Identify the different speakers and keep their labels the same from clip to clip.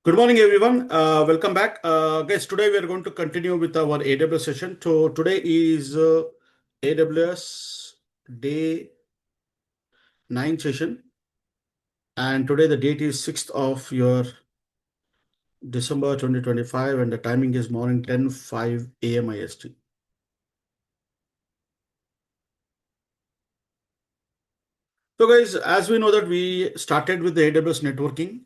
Speaker 1: Good morning, everyone. Welcome back. Guys, today we are going to continue with our AWS session. So today is AWS Day 9 session. And today the date is 6th of your December 2025 and the timing is morning 10:05 a.m. IST. So guys, as we know that we started with the AWS networking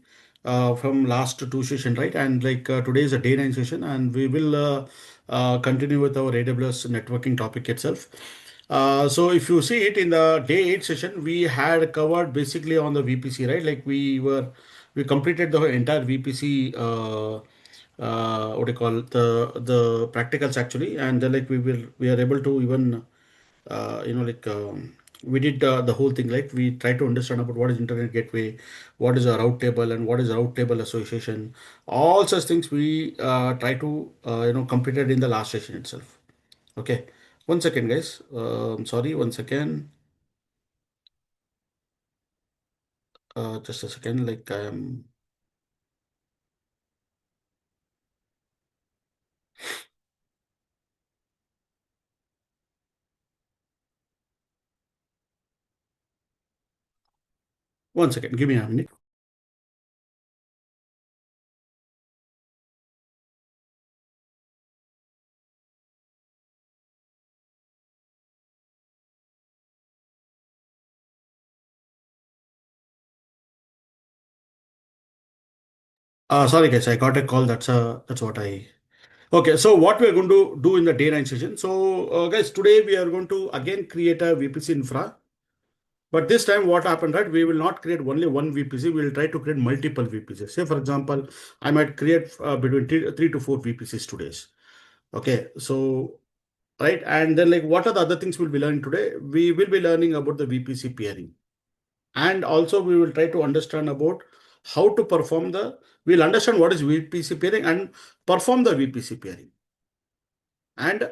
Speaker 1: from last two session, right? And today is a Day 9 session and we will continue with our AWS networking topic itself. So if you see it in the Day 8 session, we had covered basically on the VPC, right? We completed the entire VPC, what do you call the practicals actually. And then we are able to even we did the whole thing, like we try to understand about what is internet gateway, what is a route table and what is a route table association. All such things we try to completed in the last session itself. Okay, one second guys, sorry, one second, just a second, like I am one second, give me a minute. Sorry guys, I got a call. That's what I Okay, so what we are going to do in the Day 9 session. So, guys, today we are going to again create a VPC infra. But this time, what happened, right? We will not create only one VPC. We will try to create multiple VPCs. Say, for example, I might create between three to four VPCs today. Okay, so right, and then like what are the other things we'll be learning today? We will be learning about the VPC peering, and also we will try to understand about how to perform the. We'll understand what is VPC peering and perform the VPC peering, and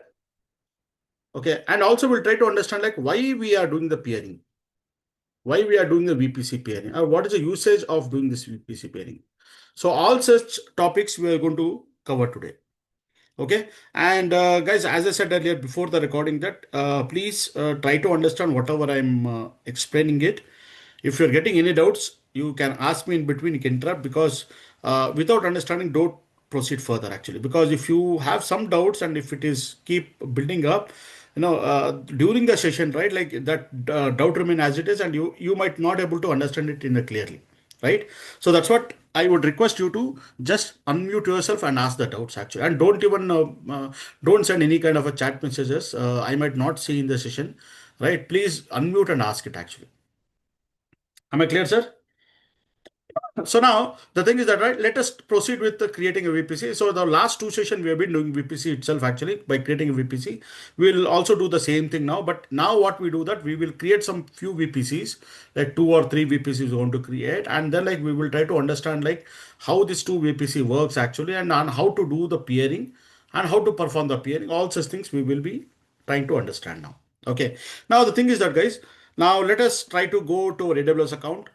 Speaker 1: okay, and also we'll try to understand like why we are doing the peering, why we are doing the VPC pairing, or what is the usage of doing this VPC pairing. So all such topics we are going to cover today. Okay, and guys, as I said earlier before the recording, that please try to understand whatever I'm explaining it. If you're getting any doubts, you can ask me in between. You can interrupt because without understanding, don't proceed further. Actually, because if you have some doubts and if it is keep building up, during the session, right, like that doubt remain as it is, and you might not able to understand it in a clearly, right? So that's what I would request you to just unmute yourself and ask the doubts actually, and don't even don't send any kind of a chat messages. I might not see in the session, right? Please unmute and ask it actually. Am I clear, sir? So now the thing is that, right, let us proceed with the creating a VPC. So the last two sessions we have been doing VPC itself actually by creating a VPC. We'll also do the same thing now, but now what we do that we will create some few VPCs, like two or three VPCs we want to create, and then like we will try to understand like how this two VPC works actually, and on how to do the peering and how to perform the peering. All such things we will be trying to understand now. Okay. Now the thing is that, guys, now let us try to go to our AWS account.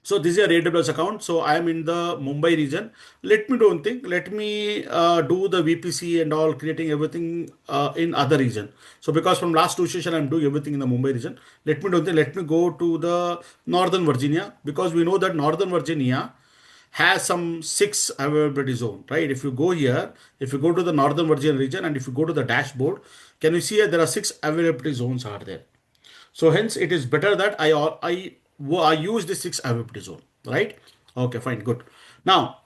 Speaker 1: So this is your AWS account. So I am in the Mumbai region. Let me do one thing. Let me do the VPC and all, creating everything in other region. So because from last two session I'm doing everything in the Mumbai region. Let me do one thing. Let me go to the Northern Virginia, because we know that Northern Virginia has some six availability zone, right? If you go here, if you go to the Northern Virginia region and if you go to the dashboard, can you see there are six availability zones are there? So hence it is better that I use the six availability zone, right? Okay, fine, good. Now,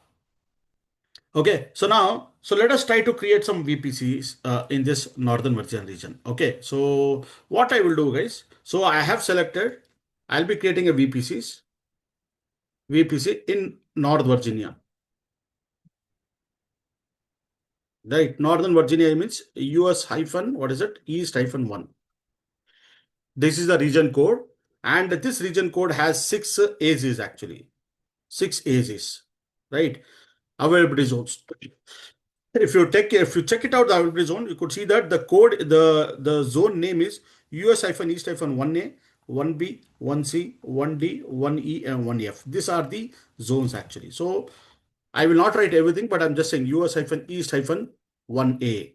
Speaker 1: okay, so now, so let us try to create some VPCs in this Northern Virginia region. Okay, so what I will do, guys, so I have selected, I'll be creating a VPC in North Virginia, right? Northern Virginia means US hyphen, what is it? East hyphen one. This is the region code, and this region code has six AZs actually. Six AZs, right? Availability zones. If you check it out, the availability zone, you could see that the code, the zone name is US-East-1A, 1B, 1C, 1D, 1E, and 1F. These are the zones actually. So I will not write everything, but I'm just saying US-East-1A.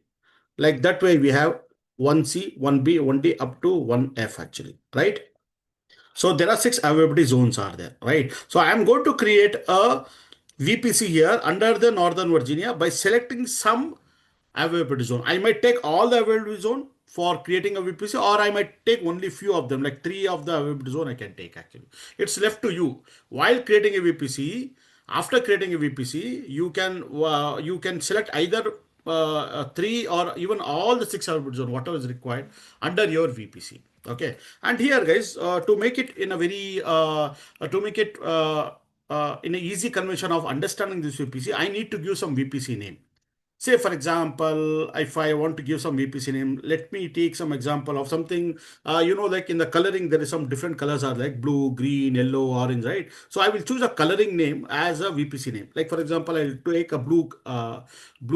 Speaker 1: Like that way we have 1C, 1B, 1D up to 1F actually, right? So there are six availability zones are there, right? So I am going to create a VPC here under the Northern Virginia by selecting some availability zone. I might take all the availability zone for creating a VPC, or I might take only few of them, like three of the availability zone I can take actually. It's left to you. While creating a VPC, after creating a VPC, you can select either three or even all the six availability zone, whatever is required under your VPC. Okay, and here guys, to make it in a very to make it in an easy convention of understanding this VPC, I need to give some VPC name. Say, for example, if I want to give some VPC name, let me take some example of something, like in the coloring, there is some different colors are like blue, green, yellow, orange, right? So I will choose a coloring name as a VPC name. Like, for example, I'll take a blue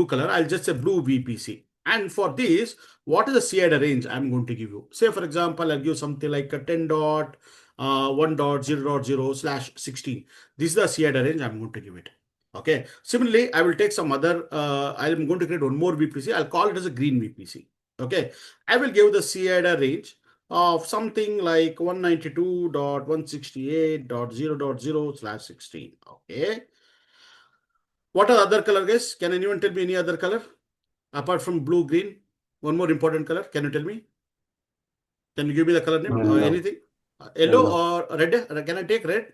Speaker 1: color. I'll just say blue VPC. And for this, what is the CID range I'm going to give you? Say, for example, I'll give something like a 10 dot, 1 dot 0 dot 0 slash 16. This is the CID range I'm going to give it. Okay. Similarly, I will take some other, I'm going to create one more VPC. I'll call it as a green VPC. Okay. I will give the CIDR range of something like 192.168.0.0 slash 16. Okay. What are other color guys? Can anyone tell me any other color apart from blue, green? One more important color. Can you tell me? Can you give me the color name?
Speaker 2: Yellow.
Speaker 1: Anything? Yellow
Speaker 2: Yellow.
Speaker 1: or red? Can I take red?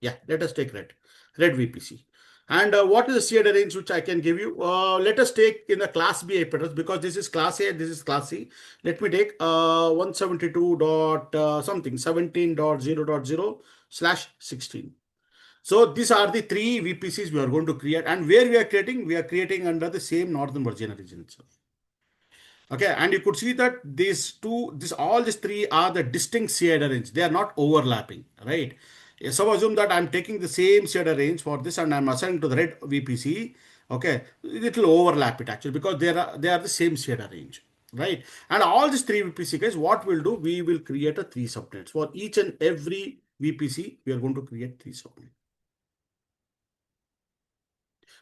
Speaker 1: Yeah, let us take red VPC. And what is the CID range which I can give you? Let us take in the class B IP address, because this is class A, this is class C. Let me take 172 dot something 17.0.0 slash 16. So these are the three VPCs we are going to create, and where we are creating under the same Northern Virginia region itself. Okay, and you could see that all these three are the distinct CID range. They are not overlapping, right? So assume that I'm taking the same CID range for this and I'm assigning to the red VPC. Okay, it will overlap it actually, because they are the same CID range, right? And all these three VPC guys, what we'll do, we will create a three subnets for each and every VPC. We are going to create three subnets.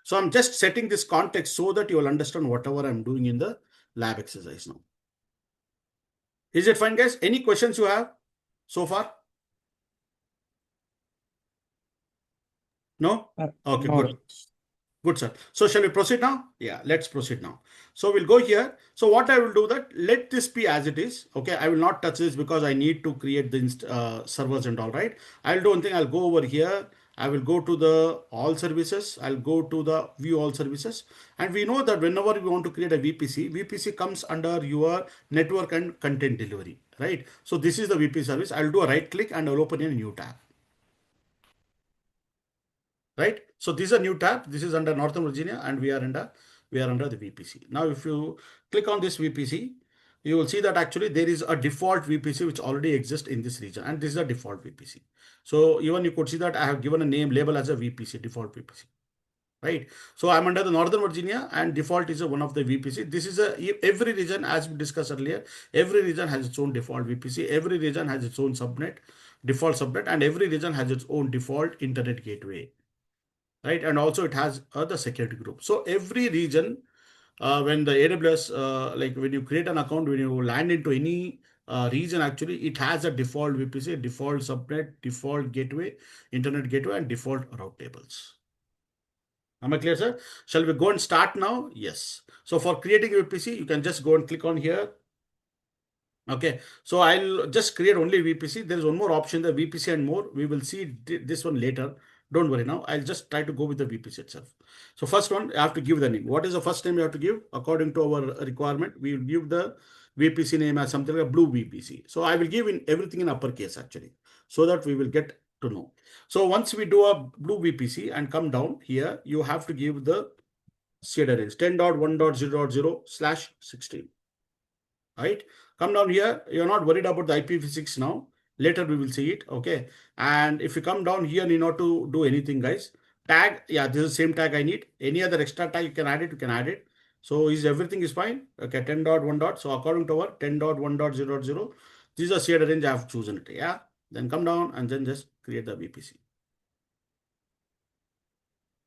Speaker 1: So I'm just setting this context so that you will understand whatever I'm doing in the lab exercise now. Is it fine, guys? Any questions you have so far? No? Okay,
Speaker 2: No.
Speaker 1: good. Good, sir. So shall we proceed now? Yeah, let's proceed now. So we'll go here. So what I will do that, let this be as it is. Okay, I will not touch this because I need to create the servers and all, right? I'll do one thing. I'll go over here. I will go to the all services. I'll go to the view all services. And we know that whenever we want to create a VPC, VPC comes under your network and content delivery, right? So this is the VPC service. I'll do a right click and I'll open a new tab. Right? So this is a new tab. This is under Northern Virginia, and we are under the VPC. Now, if you click on this VPC, you will see that actually there is a default VPC which already exists in this region, and this is a default VPC. So even you could see that I have given a name label as a VPC, default VPC. Right. So I'm under the Northern Virginia, and default is one of the VPC. This is every region, as we discussed earlier, every region has its own default VPC. Every region has its own subnet, default subnet, and every region has its own default internet gateway, right? And also it has the security group. So every region, when the AWS, like when you create an account, when you land into any region, actually, it has a default VPC, default subnet, default gateway, internet gateway, and default route tables. Am I clear, sir? Shall we go and start now? Yes. So for creating a VPC, you can just go and click on here. Okay, so I'll just create only VPC. There is one more option, the VPC and more. We will see this one later. Don't worry now. I'll just try to go with the VPC itself. So first one, I have to give the name. What is the first name you have to give? According to our requirement, we will give the VPC name as something like blue VPC. So I will give in everything in uppercase actually, so that we will get to know. So once we do a blue VPC and come down here, you have to give the CID range 10.1.0.0 slash 16. Right? Come down here. You're not worried about the IPv6 now. Later we will see it. Okay. And if you come down here, you know to do anything, guys. Tag. Yeah, this is the same tag I need. Any other extra tag you can add it. You can add it. So is everything is fine? Okay. 10.1. So according to our 10.1.0.0, this is a CID range I have chosen it. Yeah. Then come down and then just create the VPC.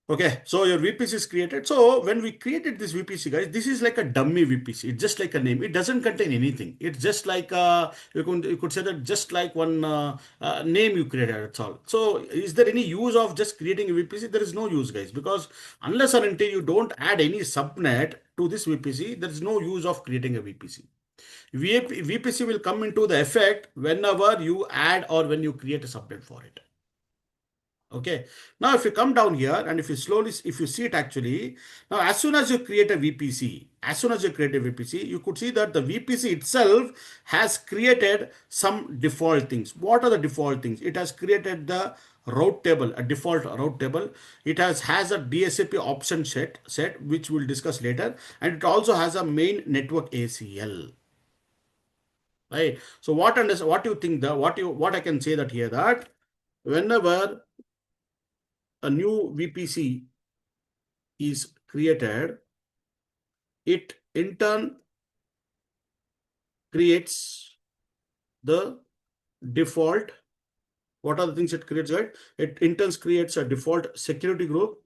Speaker 1: Okay, so your VPC is created. So when we created this VPC, guys, this is like a dummy VPC. It's just like a name. It doesn't contain anything. It's just like you could say that just like one name you created. That's all. So is there any use of just creating a VPC? There is no use, guys, because unless or until you don't add any subnet to this VPC, there is no use of creating a VPC. VPC will come into the effect whenever you add or when you create a subnet for it. Okay. Now, if you come down here and if you see it actually, now as soon as you create a VPC, you could see that the VPC itself has created some default things. What are the default things? It has created the route table, a default route table. It has a DSCP option set, which we'll discuss later. And it also has a main network ACL. Right. So what you think what I can say that here that whenever a new VPC is created, it in turn creates the default. What are the things it creates, right? It in turn creates a default security group.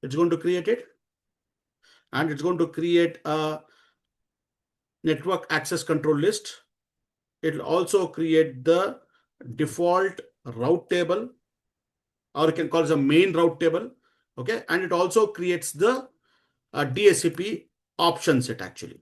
Speaker 1: It's going to create it. And it's going to create a network access control list. It'll also create the default route table, or you can call it a main route table. Okay. And it also creates the DSCP option set actually.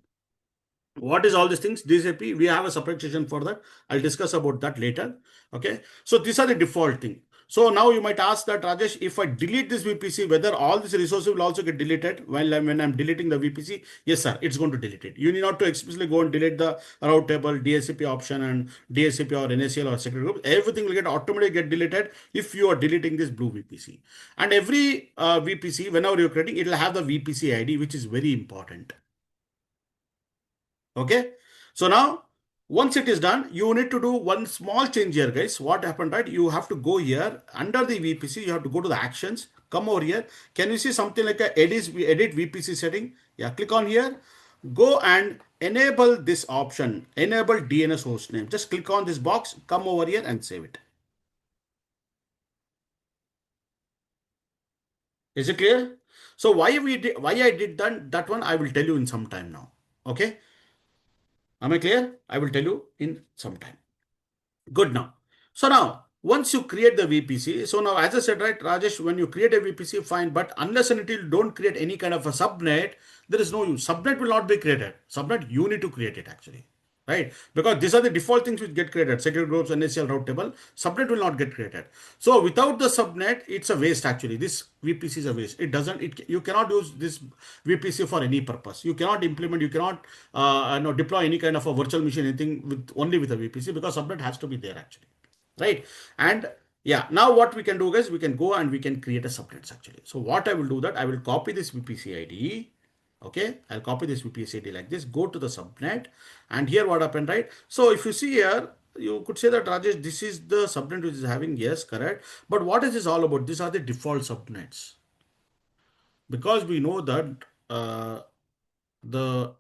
Speaker 1: What is all these things? DSCP, we have a separate session for that. I'll discuss about that later. Okay. So these are the default thing. So now you might ask that, Rajesh, if I delete this VPC, whether all these resources will also get deleted when I'm deleting the VPC? Yes, sir, it's going to delete it. You need not to explicitly go and delete the route table, DSCP option and DSCP or NACL or security group. Everything will get automatically get deleted if you are deleting this blue VPC. And every VPC, whenever you're creating, it will have the VPC ID, which is very important. Okay. So now, once it is done, you need to do one small change here, guys. What happened, right? You have to go here under the VPC. You have to go to the actions. Come over here. Can you see something like a edit VPC setting? Yeah, click on here. Go and enable this option. Enable DNS hostname. Just click on this box. Come over here and save it. Is it clear? So why I did that one, I will tell you in some time now. Okay. Am I clear? I will tell you in some time. Good now. So now, once you create the VPC, so now as I said, right, Rajesh, when you create a VPC, fine, but unless and until you don't create any kind of a subnet, there is no use. Subnet will not be created. Subnet, you need to create it actually. Right? Because these are the default things which get created. Security groups, NACL route table. Subnet will not get created. So without the subnet, it's a waste actually. This VPC is a waste. It doesn't, you cannot use this VPC for any purpose. You cannot implement, you cannot deploy any kind of a virtual machine, anything with only with a VPC because subnet has to be there actually. Right? And yeah, now what we can do is we can go and we can create a subnets actually. So what I will do that I will copy this VPC ID. Okay, I'll copy this VPC ID like this, go to the subnet, and here what happened, right? So if you see here, you could say that, Rajesh, this is the subnet which is having, yes, correct. But what is this all about? These are the default subnets. Because we know that the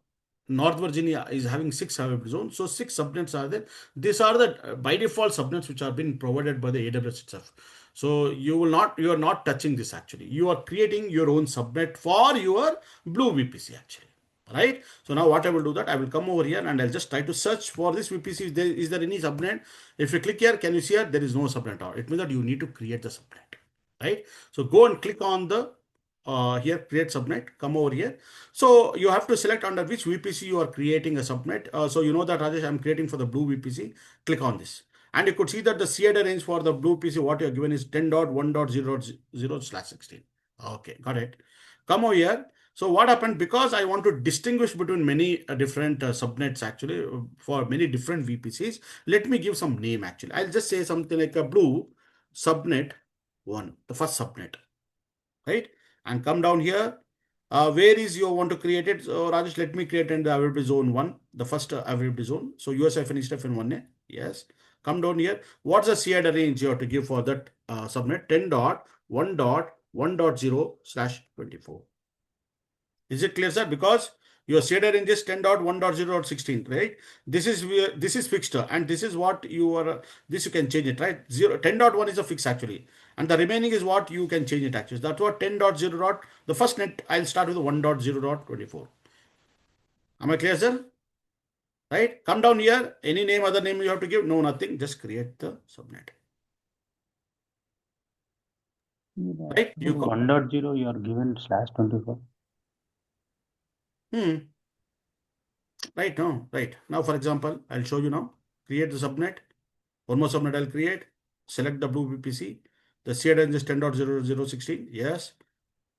Speaker 1: North Virginia is having 6 available zones. So 6 subnets are there. These are the by default subnets which are being provided by the AWS itself. So you are not touching this actually. You are creating your own subnet for your blue VPC actually. Right. So now what I will do that I will come over here and I'll just try to search for this VPC. Is there any subnet? If you click here, can you see here? There is no subnet. It means that you need to create the subnet. Right. So go and click on the here create subnet, come over here. So you have to select under which VPC you are creating a subnet. So you know that, Rajesh, I'm creating for the blue VPC. Click on this. And you could see that the CID range for the blue PC, what you are given is 10.1.0.0/16. Okay, got it. Come over here. So what happened, because I want to distinguish between many different subnets actually for many different VPCs, let me give some name actually. I'll just say something like a blue subnet 1, the first subnet, right? And come down here. Where is you want to create it? So Rajesh, let me create in the availability zone 1, the first availability zone. So USA finished F in 1. Yes. Come down here. What's the CID range you have to give for that subnet? 10.1.1.0/24. Is it clear, sir? Because Your shader range is 10.1.0.16, right? This is fixed, and this is what you are. This you can change it, right? 10.1 is a fix actually, and the remaining is what you can change it actually. That's what 10.0 dot. The first net I'll start with 1.0.24. Am I clear, sir? Right? Come down here. Any name, other name you have to give? No, nothing. Just create the subnet. Right? You
Speaker 2: In 1.0 you are given /24.
Speaker 1: Right now, right now, for example, I'll show you now. Create the subnet. One more subnet I'll create. Select the blue VPC. The shared range is 10.0.0.16. Yes.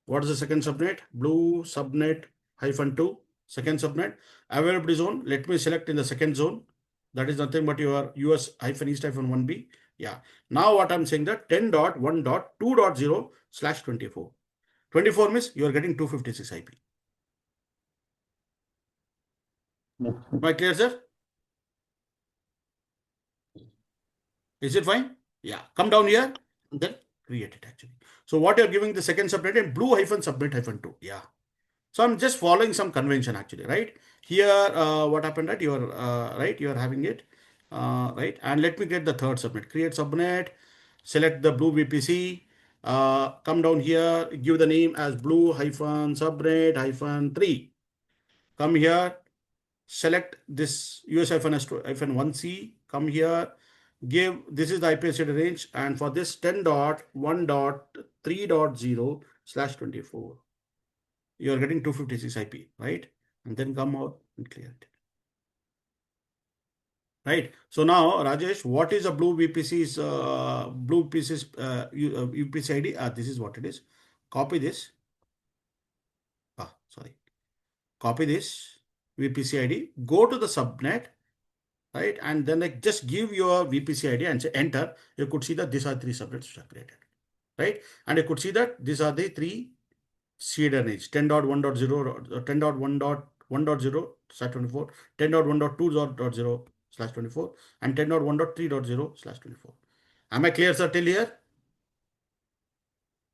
Speaker 1: What is the second subnet? Blue subnet -2. Second subnet. Availability zone. Let me select in the second zone. That is nothing but your US-East-1B. Yeah. Now what I'm saying that 10.1.2.0/24. 24 means you are getting 256 IP.
Speaker 2: Yes,
Speaker 1: Am I clear, sir? Is it fine? Yeah. Come down here and then create it actually. So what you're giving the second subnet in blue -subnet-2. Yeah. So I'm just following some convention actually, right? Here, what happened that you're right, you're having it, right? And let me get the third subnet. Create subnet, select the blue VPC, come down here, give the name as blue-subnet-3. Come here, select this US-1C, come here, give, this is the IP address range, and for this 10.1.3.0/24, you are getting 256 IP, right? And then come out and clear it. Right. So now, Rajesh, what is a blue VPC's UPC ID? This is what it is. Copy this. Sorry. Copy this VPC ID. Go to the subnet, right? And then like just give your VPC ID and say enter. You could see that these are three subnets which are created, right? And you could see that these are the three shader range 10.1.0, 10.1.1.0/24, 10.1.2.0/24, and 10.1.3.0/24. Am I clear, sir, till here?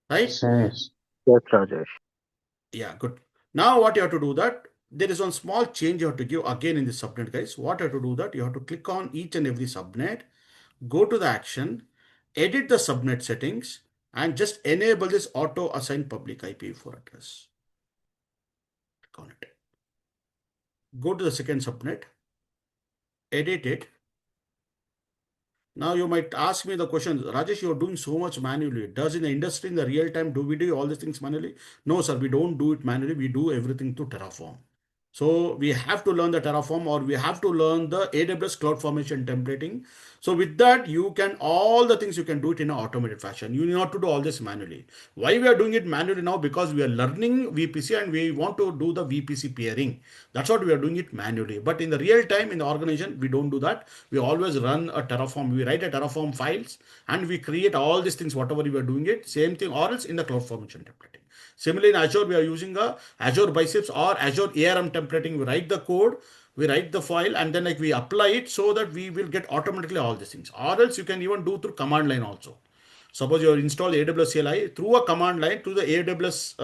Speaker 1: Right?
Speaker 2: yes.
Speaker 3: Yes, Rajesh.
Speaker 1: Yeah, good. Now what you have to do that, there is one small change you have to give again in the subnet, guys. What you have to do that, you have to click on each and every subnet, go to the action, edit the subnet settings, and just enable this auto assign public IPv4 address. Click on it. Go to the second subnet, edit it. Now you might ask me the question, Rajesh, you're doing so much manually. Does in the industry, in the real time, do we do all these things manually? No, sir, we don't do it manually. We do everything through Terraform. So we have to learn the Terraform, or we have to learn the AWS cloud formation templating. So with that, you can, all the things you can do it in an automated fashion. You need not to do all this manually. Why we are doing it manually now? Because we are learning VPC and we want to do the VPC peering. That's what we are doing it manually. But in the real time in the organization, we don't do that. We always run a Terraform. We write a Terraform files and we create all these things, whatever we are doing it. Same thing, or else in the cloud formation templating. Similarly, in Azure, we are using a Azure Biceps or Azure ARM templating. We write the code, we write the file, and then like we apply it so that we will get automatically all these things. Or else you can even do through command line also. Suppose you install AWS CLI through a command line, to the AWS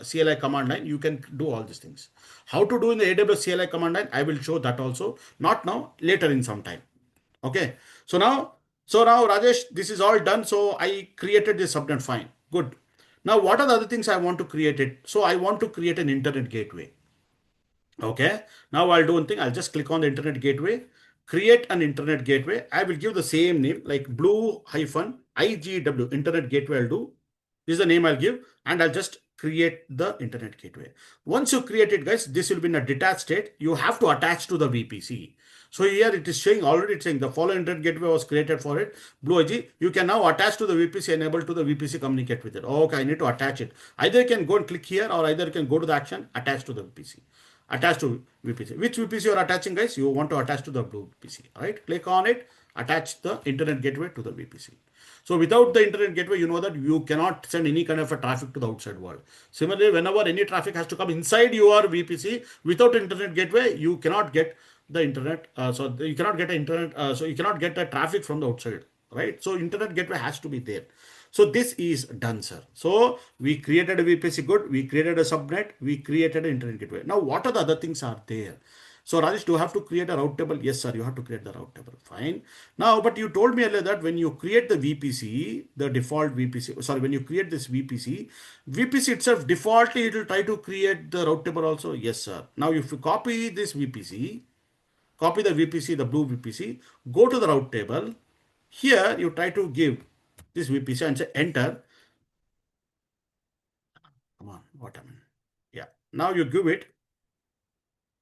Speaker 1: CLI command line, you can do all these things. How to do in the AWS CLI command line, I will show that also. Not now, later in some time. Okay. So now Rajesh, this is all done. So I created this subnet. Fine. Good. Now, what are the other things I want to create it? So I want to create an internet gateway. Okay. Now I'll do one thing. I'll just click on the internet gateway, create an internet gateway. I will give the same name like blue-IGW internet gateway. I'll do. This is the name I'll give, and I'll just create the internet gateway. Once you create it, guys, this will be in a detached state. You have to attach to the VPC. So here it is showing, already it's saying the following internet gateway was created for it. Blue IG, you can now attach to the VPC, enable to the VPC, communicate with it. Okay, I need to attach it. Either you can go and click here, or either you can go to the action, attach to the VPC. Attach to VPC. Which VPC you are attaching, guys? You want to attach to the blue VPC. Right? Click on it, attach the internet gateway to the VPC. So without the internet gateway, you know that you cannot send any kind of a traffic to the outside world. Similarly, whenever any traffic has to come inside your VPC, without internet gateway, you cannot get the internet. So you cannot get a internet. So you cannot get the traffic from the outside. right? So internet gateway has to be there. So this is done, sir. So we created a VPC good, we created a subnet, we created an internet gateway. Now what are the other things are there? So Rajesh, do you have to create a route table? Yes, sir, you have to create the route table. Fine. Now, but you told me earlier that when you create the VPC, the default VPC, sorry, when you create this VPC itself, defaultly it will try to create the route table also. Yes, sir. Now, if you copy this VPC, copy the VPC, the blue VPC, go to the route table. Here, you try to give this VPC and say enter. Come on, what I mean. Yeah. Now you give it.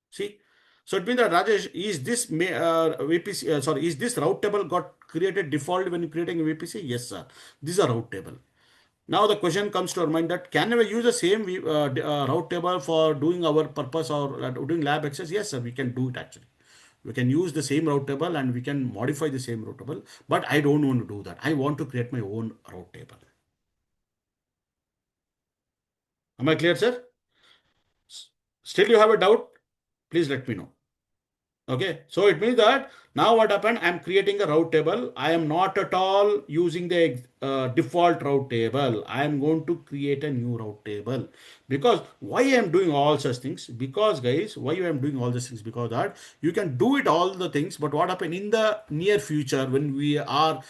Speaker 1: See, so it means that Rajesh, is this VPC, sorry, is this route table got created default when you're creating a VPC? Yes, sir. This is a route table. Now the question comes to our mind that can we use the same route table for doing our purpose or doing lab access? Yes, sir, we can do it actually. We can use the same route table and we can modify the same route table, but I don't want to do that. I want to create my own route table. Am I clear, sir? Still you have a doubt? Please let me know. Okay, so it means that now what happened? I'm creating a route table. I am not at all using the default route table. I am going to create a new route table. Because why I am doing all such things? Because guys, why I am doing all these things? Because that you can do it all the things, but what happen in the near future when we are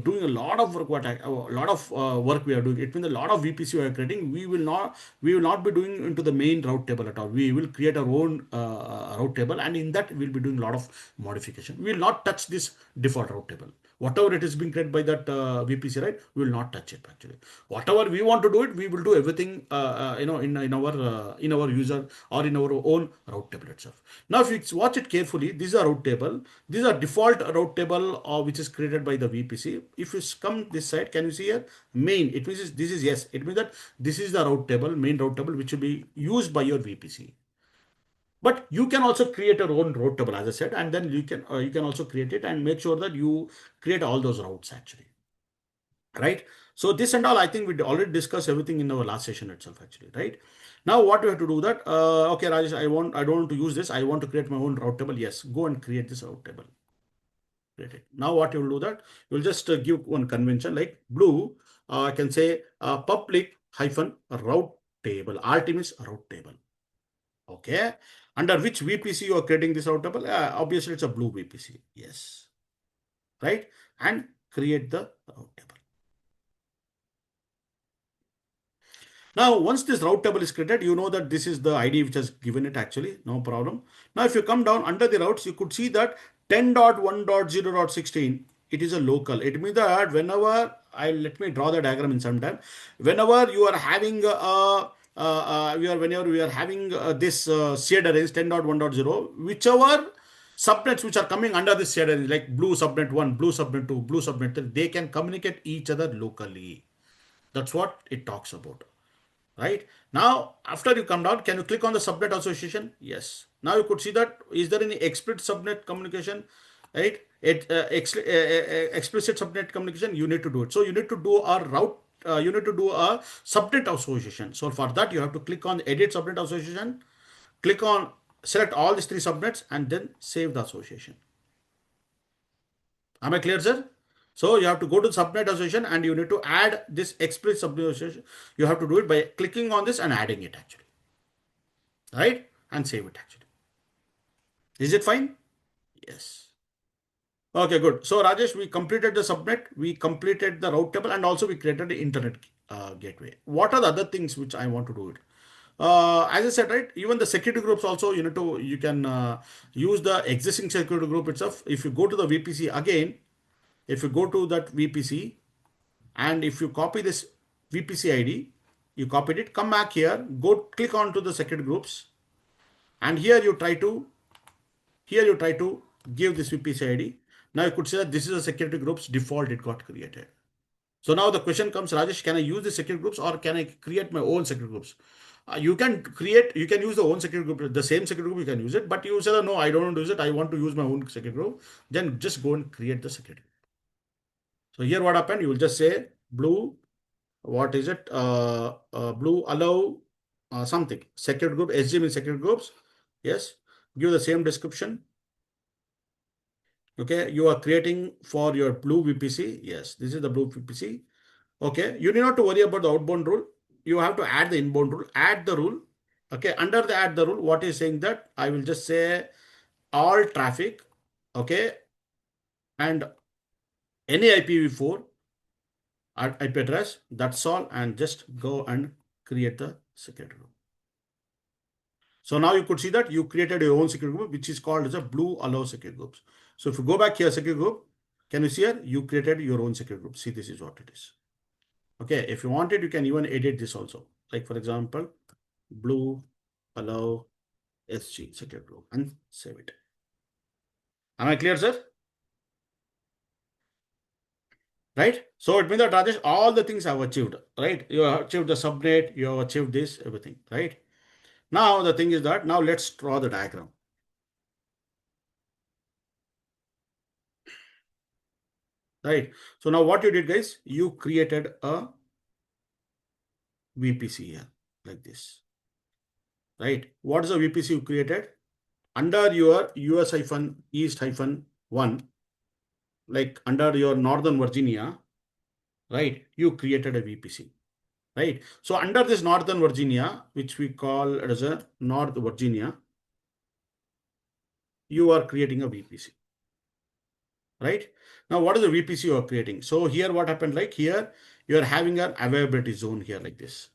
Speaker 1: doing a lot of work, a lot of work we are doing. It means a lot of VPC we are creating. We will not be doing into the main route table at all. We will create our own route table, and in that we'll be doing a lot of modification. We will not touch this default route table. Whatever it is being created by that VPC, right? We will not touch it actually. Whatever we want to do it, we will do everything, in our user or in our own route table itself. Now, if you watch it carefully, this is a route table. This is a default route table which is created by the VPC. If you come this side, can you see here? Main. It means this is yes. It means that this is the route table, main route table, which will be used by your VPC. But you can also create your own route table, as I said, and then you can also create it and make sure that you create all those routes actually, right? So this and all, I think we already discussed everything in our last session itself actually, right? Now what we have to do that? Okay, Rajesh, I don't want to use this. I want to create my own route table. Yes, go and create this route table. Create it. Now what you will do that? You will just give one convention like blue. I can say public hyphen route table. Alt means route table. Okay. Under which VPC you are creating this route table? Obviously, it's a blue VPC. Yes. Right. And create the route table. Now, once this route table is created, you know that this is the ID which has given it actually. No problem. Now, if you come down under the routes, you could see that 10.1.0.16, it is a local. It means that whenever let me draw the diagram in some time. Whenever you are having whenever we are having this shared arrays 10.1.0, whichever subnets which are coming under this shared array, like blue subnet 1, blue subnet 2, blue subnet 3, they can communicate each other locally. That's what it talks about. Right now, after you come down, can you click on the subnet association? Yes. Now you could see that is there any explicit subnet communication, right? Explicit subnet communication, you need to do it. So you need to do a route. You need to do a subnet association. So for that, you have to click on edit subnet association. Click on select all these three subnets and then save the association. Am I clear, sir? So you have to go to subnet association and you need to add this explicit subnet association. You have to do it by clicking on this and adding it actually, right? And save it actually. Is it fine? Yes. Okay, good. So Rajesh, we completed the subnet, we completed the route table, and also we created the internet gateway. What are the other things which I want to do it? As I said, right, even the security groups also, you can use the existing security group itself. If you go to the VPC again, if you go to that VPC and if you copy this VPC ID, you copied it, come back here, go click on to the security groups, and here you try to give this VPC ID. Now you could say that this is a security groups default it got created. So now the question comes, Rajesh, can I use the security groups or can I create my own security groups? You can use the own security group, the same security group you can use it, but you say that no, I don't want to use it, I want to use my own security group. Then just go and create the security. So here what happened? You will just say blue, what is it? Blue allow something. Security group, SG means security groups. Yes. Give the same description. Okay, you are creating for your blue VPC. Yes, this is the blue VPC. Okay, you need not to worry about the outbound rule. You have to add the inbound rule. Add the rule. Okay, under the add the rule, what is saying that I will just say all traffic. Okay, and any IPv4 IP address. That's all, and just go and create the security group. So now you could see that you created your own security group, which is called as a blue allow security groups. So if you go back here, security group, can you see here? You created your own security group. See, this is what it is. Okay, if you want it, you can even edit this also. Like for example, blue allow SG security group and save it. Am I clear, sir? Right? So it means that Rajesh, all the things I've achieved, right? You have achieved the subnet, you have achieved this, everything, right? Now the thing is that now let's draw the diagram. Right. So now what you did, guys, you created a VPC here like this. Right. What is the VPC you created? Under your US-East-1, like under your Northern Virginia, right? You created a VPC. Right. So under this Northern Virginia, which we call it as a North Virginia, you are creating a VPC. Right. Now, what is the VPC you are creating? So here what happened, like here, you are having an availability zone here like this.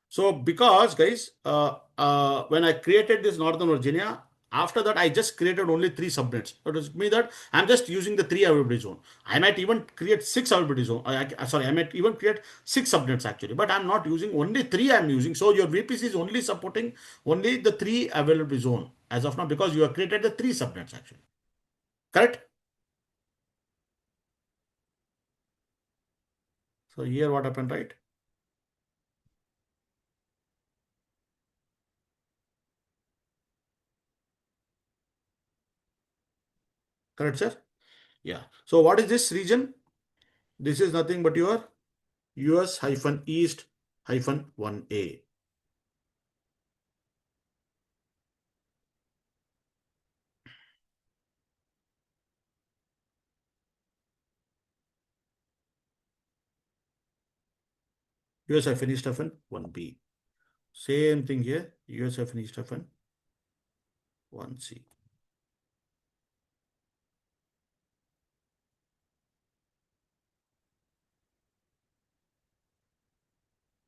Speaker 1: So because guys, when I created this Northern Virginia, after that I just created only 3 subnets. That does mean that I'm just using the 3 availability zone. I might even create 6 availability zone. Sorry, I might even create 6 subnets actually, but I'm not using only 3. I'm using. So your VPC is only supporting only the 3 availability zone as of now because you have created the 3 subnets actually. Correct? So here what happened, right? Correct, sir? Yeah. So what is this region? This is nothing but your US-East-1A. US-East-1B. Same thing here. US-East-1C.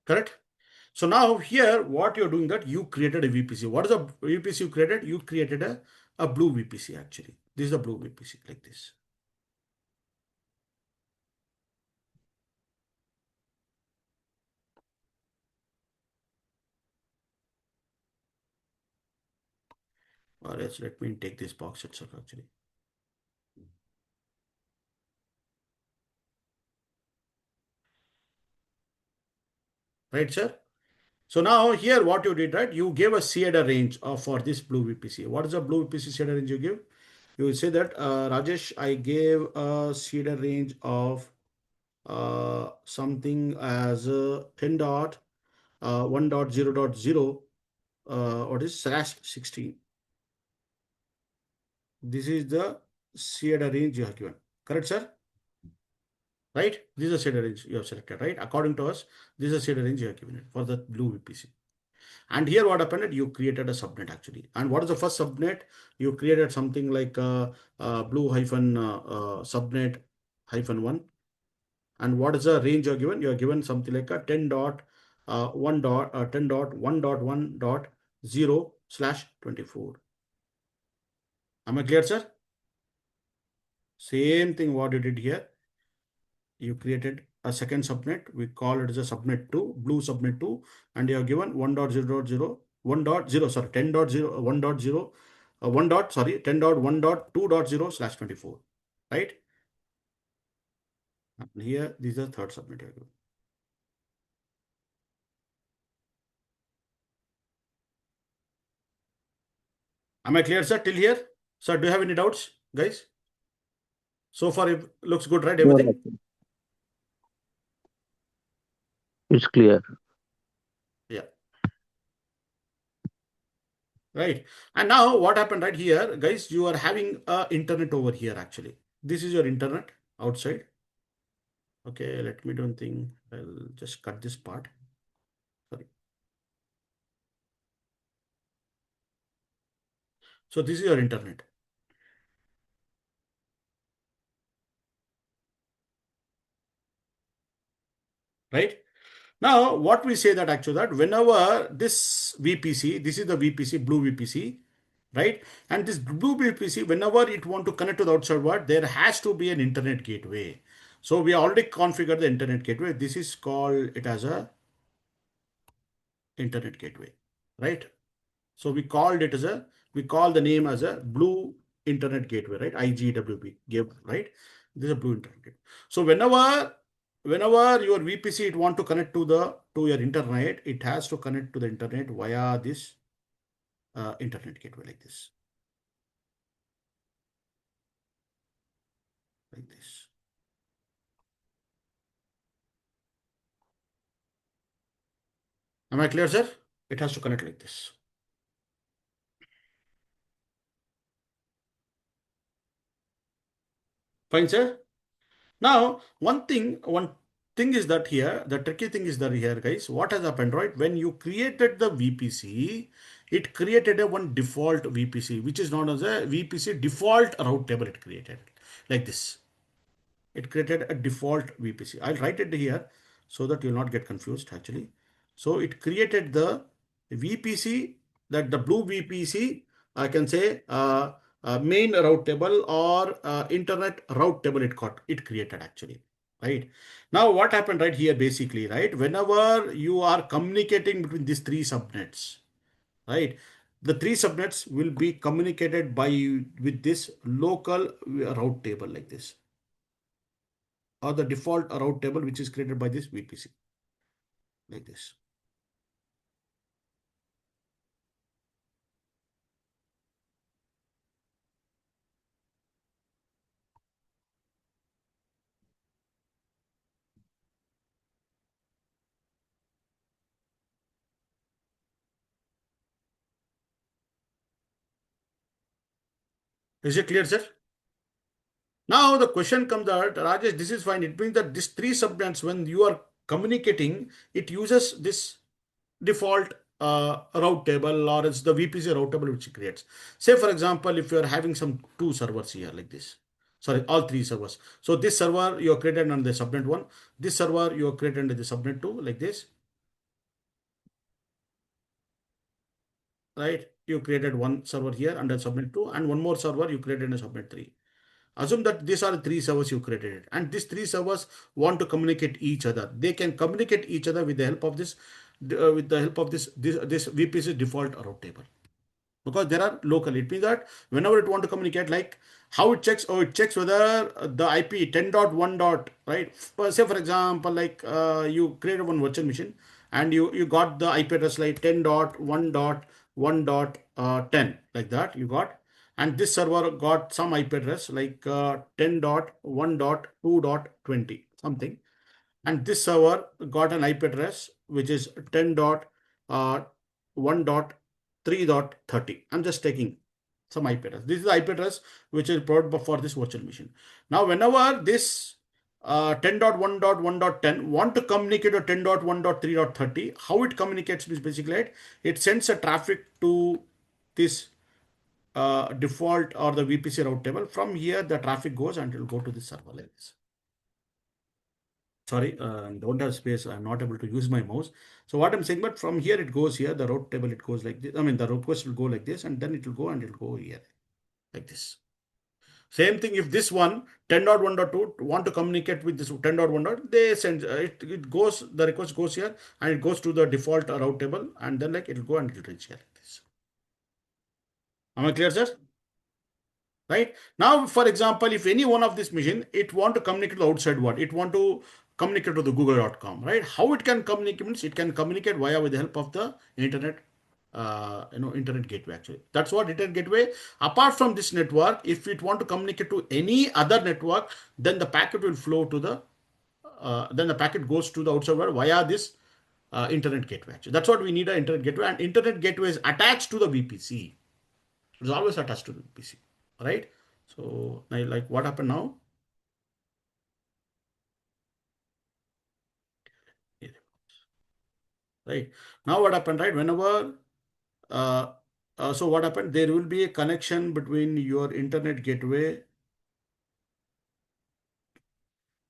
Speaker 1: Correct? So now here, what you're doing that you created a VPC. What is a VPC you created? You created a blue VPC actually. This is a blue VPC like this. Or else let me take this box itself actually. Right, sir? So now here what you did, right? You gave a CADA range for this blue VPC. What is the blue VPC CADA range you give? You will say that, Rajesh, I gave a CADA range of something as 10 dot 1.0.0 what is /16. This is the CADA range you have given. Correct, sir? Right? This is the CADA range you have selected, right? According to us, this is the CADA range you have given it for the blue VPC. And here what happened, you created a subnet actually. And what is the first subnet? You created something like blue hyphen subnet hyphen 1. And what is the range you're given? You're given something like a 10 dot 1 dot 10 dot 1.1.0 / 24. Am I clear, sir? Same thing what you did here. You created a second subnet. We call it as a subnet 2, blue subnet 2, and you have given 1.0.0, 1.0, sorry, 10.0, 1.0, 1 dot, sorry, 10.1.2.0 / 24, right? And here, this is the third subnet you have given. Am I clear, sir, till here? Sir, do you have any doubts, guys? So far, it looks good, right?
Speaker 2: Sure,
Speaker 1: Everything?
Speaker 2: Rajesh. It's clear.
Speaker 1: Yeah. right? And now what happened right here, guys, you are having a internet over here actually. This is your internet outside. Okay, let me do one thing. I'll just cut this part. Sorry. So this is your internet, right? Now, what we say that actually that whenever this VPC, this is the VPC, blue VPC, right? And this blue VPC, whenever it want to connect to the outside world, there has to be an internet gateway. So we already configured the internet gateway. This is called it as a internet gateway, right? So we call the name as a blue internet gateway, right? IGWB, give, right? This is a blue internet gateway. So whenever your VPC it want to connect to your internet, it has to connect to the internet via this internet gateway like this. Am I clear, sir? It has to connect like this. Fine, sir. Now, one thing is that here, the tricky thing is that here, guys, what has happened, right? When you created the VPC, it created a one default VPC, which is known as a VPC default route table. It created like this. It created a default VPC. I'll write it here so that you'll not get confused actually. So it created the VPC, that the blue VPC, I can say main route table or internet route table it created actually. Right. Now what happened right here basically, right? Whenever you are communicating between these three subnets, right? The three subnets will be communicated by with this local route table like this, or the default route table which is created by this VPC like this. Is it clear, sir? Now the question comes that Rajesh, this is fine. It means that these three subnets, when you are communicating, it uses this default route table or it's the VPC route table which it creates. Say for example, if you are having some two servers here like this, sorry, all three servers. So this server you have created on the subnet one, this server you have created under the subnet two like this, right? You created one server here under subnet 2 and one more server you created in subnet 3. Assume that these are the three servers you created and these three servers want to communicate each other. They can communicate each other with the help of this VPC default route table, because there are local. It means that whenever it want to communicate, like how it checks, it checks whether the IP 10.1 dot, right? Say for example, like you created one virtual machine and you got the IP address like 10.1.1.10 like that you got, and this server got some IP address like 10.1.2.20 something, and this server got an IP address which is 10.1.3.30. I'm just taking some IP address. This is the IP address which is provided for this virtual machine. Now, whenever this 10.1.1.10 want to communicate to 10.1.3.30, how it communicates is basically it sends a traffic to this default or the VPC route table. From here, the traffic goes and it will go to the server like this. Sorry, don't have space. I'm not able to use my mouse. So what I'm saying, but from here it goes here, the route table, it goes like this. I mean, the request will go like this, and then it will go and it'll go here like this. Same thing if this one 10.1.2 want to communicate with this 10.1. They send it goes, the request goes here and it goes to the default route table, and then like it'll go and it'll reach here like this. Am I clear, sir? Right now, for example, if any one of this machine it want to communicate to the outside world, it want to communicate to the google.com, right? How it can communicate means it can communicate via with the help of the internet, internet gateway actually. That's what internet gateway. Apart from this network, if it want to communicate to any other network, then the packet will flow to the then the packet goes to the outside world via this internet gateway. Actually, that's what we need, an internet gateway, and internet gateway is attached to the VPC. It's always attached to the VPC, right? So, like what happened now? Right now, what happened? Right, whenever uh, so what happened? There will be a connection between your internet gateway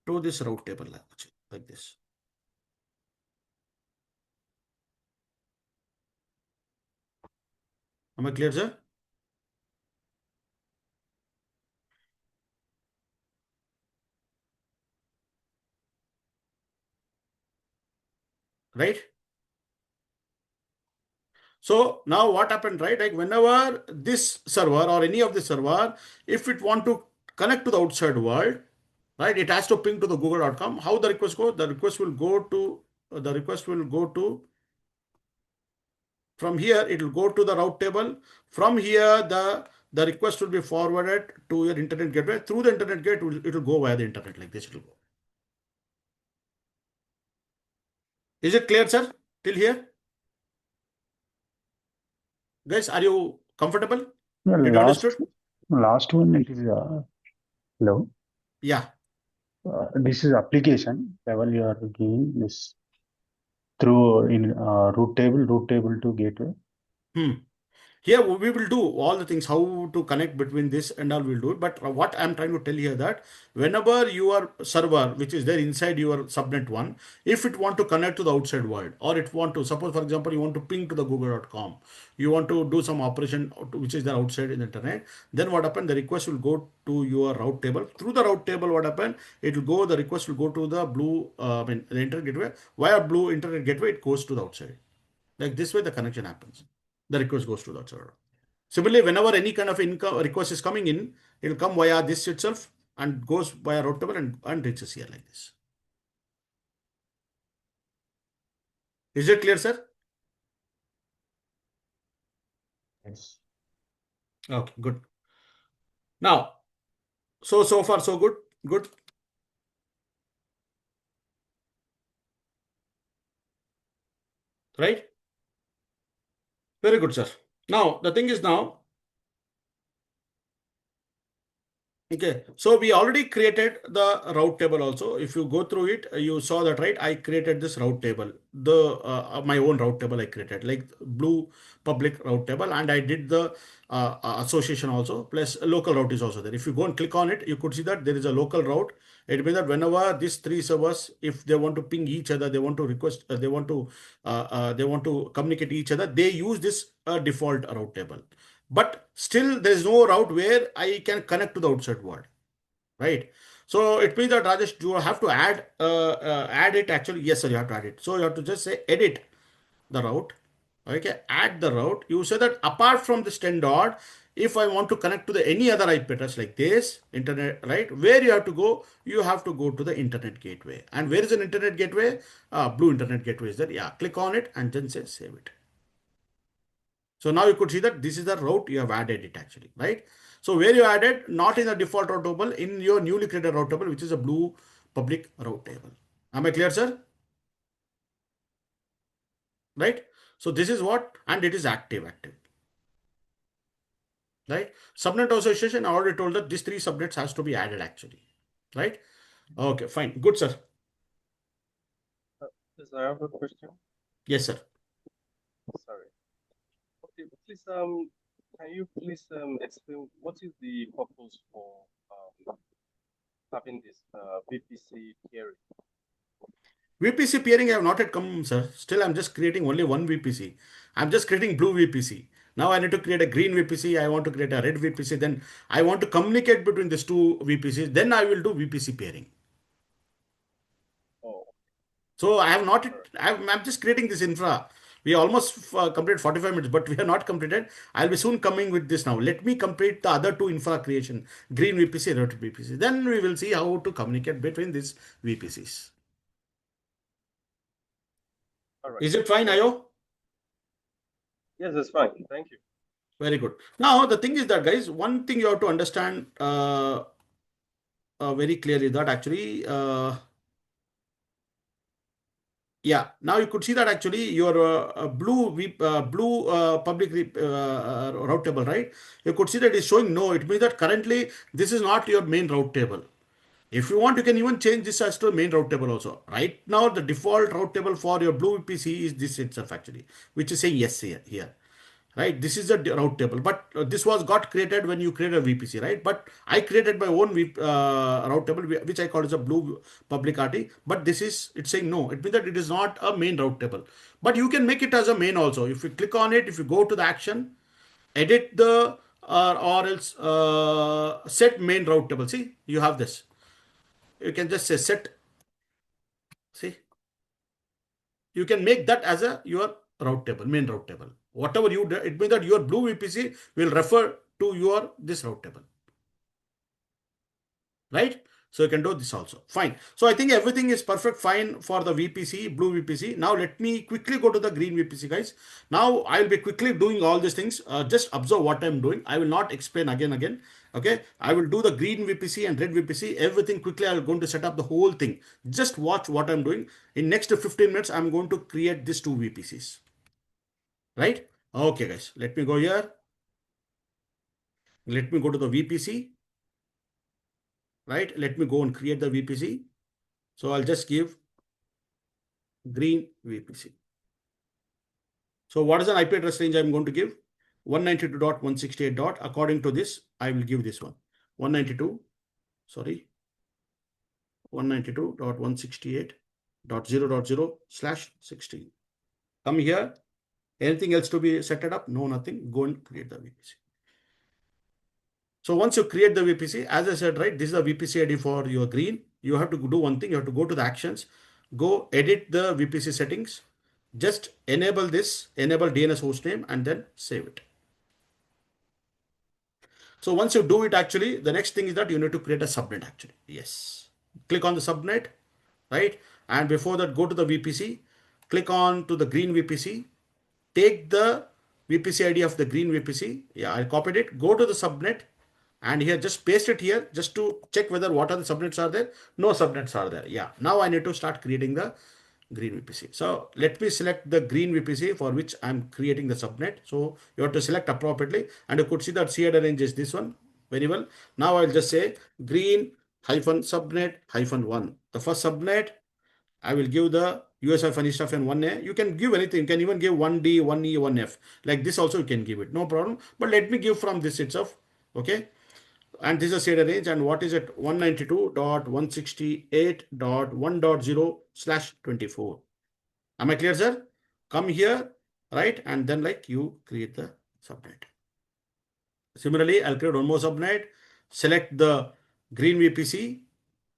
Speaker 1: to this route table, actually, like this. Am I clear, sir? Right? So now what happened, right? Like whenever this server or any of the server, if it want to connect to the outside world, right, it has to ping to the google.com. How the request go? The request will go to from here, it will go to the route table. From here, the request will be forwarded to your internet gateway. Through the internet gateway, it will go via the internet like this. It will go. Is it clear, sir? Till here? Guys, are you comfortable?
Speaker 2: The
Speaker 1: Did you understood?
Speaker 2: last one it is hello.
Speaker 1: Yeah.
Speaker 2: This is application level you are giving this through in route table to gateway.
Speaker 1: Hmm. Here we will do all the things, how to connect between this and all we'll do it. But what I'm trying to tell here that whenever your server, which is there inside your subnet one, if it want to connect to the outside world, or it want to, suppose for example, you want to ping to the google.com, you want to do some operation which is there outside in the internet, then what happened? The request will go to your route table. Through the route table, what happened? It will go, the request will go to the blue, the internet gateway. Via blue internet gateway, it goes to the outside. Like this way, the connection happens. The request goes to that server. Similarly, whenever any kind of income request is coming in, it will come via this itself and goes via route table and reaches here like this. Is it clear, sir?
Speaker 2: Yes.
Speaker 1: Okay, good. Now, so far so good. Good, right? Very good, sir. Now the thing is now, okay, so we already created the route table also. If you go through it, you saw that, right? I created this route table, the my own route table I created, like blue public route table, and I did the association also, plus local route is also there. If you go and click on it, you could see that there is a local route. It means that whenever these three servers, if they want to ping each other, they want to request, they want to communicate each other, they use this default route table. But still, there is no route where I can connect to the outside world, right? So it means that Rajesh, you have to add it actually. Yes, sir, you have to add it. So you have to just say edit the route. Okay, add the route. You say that apart from this 10 dot, if I want to connect to the any other IP address like this, internet, right? Where you have to go? You have to go to the internet gateway. And where is an internet gateway? Blue internet gateway is there. Yeah, click on it and then say save it. So now you could see that this is the route you have added it actually, right? So where you added, not in the default route table, in your newly created route table, which is a blue public route table. Am I clear, sir? Right? So this is what, and it is active, right? Subnet association, I already told that these three subnets has to be added actually, right? Okay, fine. Good, sir.
Speaker 3: Yes, I have a question.
Speaker 1: Yes, sir.
Speaker 3: Sorry. Okay, please, can you please explain what is the purpose for having this VPC peering?
Speaker 1: VPC peering I have not yet come, sir. Still, I'm just creating only one VPC. I'm just creating blue VPC. Now I need to create a green VPC. I want to create a red VPC. Then I want to communicate between these two VPCs. Then I will do VPC pairing.
Speaker 3: Oh,
Speaker 1: So I have not.
Speaker 3: all right.
Speaker 1: I'm just creating this infra. We almost completed 45 minutes, but we are not completed. I'll be soon coming with this now. Let me complete the other two infra creation, green VPC, red VPC. Then we will see how to communicate between these VPCs.
Speaker 3: All right.
Speaker 1: Is it fine, Ayo?
Speaker 3: Yes, that's fine. Thank you.
Speaker 1: Very good. Now, the thing is that, guys, one thing you have to understand very clearly that actually, Yeah, now you could see that actually your blue public route table, right? You could see that it's showing no. It means that currently this is not your main route table. If you want, you can even change this as to main route table also. Right now, the default route table for your blue VPC is this itself actually, which is saying yes here. Right, this is the route table, but this was got created when you create a VPC, right? But I created my own route table, which I call as a blue public RT. But this is, it's saying no. It means that it is not a main route table. But you can make it as a main also. If you click on it, if you go to the action, edit the or else set main route table. See, you have this. You can just say set. See, you can make that as a your route table, main route table. Whatever you do, it means that your blue VPC will refer to your this route table, right? So you can do this also. Fine. So I think everything is perfect fine for the VPC, blue VPC. Now let me quickly go to the green VPC, guys. Now I will be quickly doing all these things. Just observe what I'm doing. I will not explain again. Okay. I will do the green VPC and red VPC. Everything quickly. I'm going to set up the whole thing. Just watch what I'm doing. In next 15 minutes, I'm going to create these two VPCs. Right? Okay, guys. Let me go here. Let me go to the VPC. Right? Let me go and create the VPC. So I'll just give green VPC. So what is an IP address range I'm going to give? 192.168. According to this, I will give this one. 192, sorry, 192.168.0.0/16. Come here. Anything else to be set it up? No, nothing. Go and create the VPC. So once you create the VPC, as I said, right, this is the VPC ID for your green. You have to do one thing. You have to go to the actions, go edit the VPC settings, just enable this, enable DNS hostname, and then save it. So once you do it, actually, the next thing is that you need to create a subnet actually. Yes. Click on the subnet, right? And before that, go to the VPC, click on to the green VPC, take the VPC ID of the green VPC. Yeah, I copied it. Go to the subnet and here just paste it here just to check whether what are the subnets are there. No subnets are there. Yeah. Now I need to start creating the green VPC. So let me select the green VPC for which I'm creating the subnet. So you have to select appropriately and you could see that CAD range is this one very well. Now I'll just say green hyphen subnet hyphen 1. The first subnet, I will give the US hyphen East hyphen 1A. You can give anything. You can even give 1D, 1E, 1F. Like this also you can give it. No problem. But let me give from this itself. Okay. And this is a CAD range. And what is it? 192.168.1.0/24. Am I clear, sir? Come here, right? And then like you create the subnet. Similarly, I'll create one more subnet. Select the green VPC.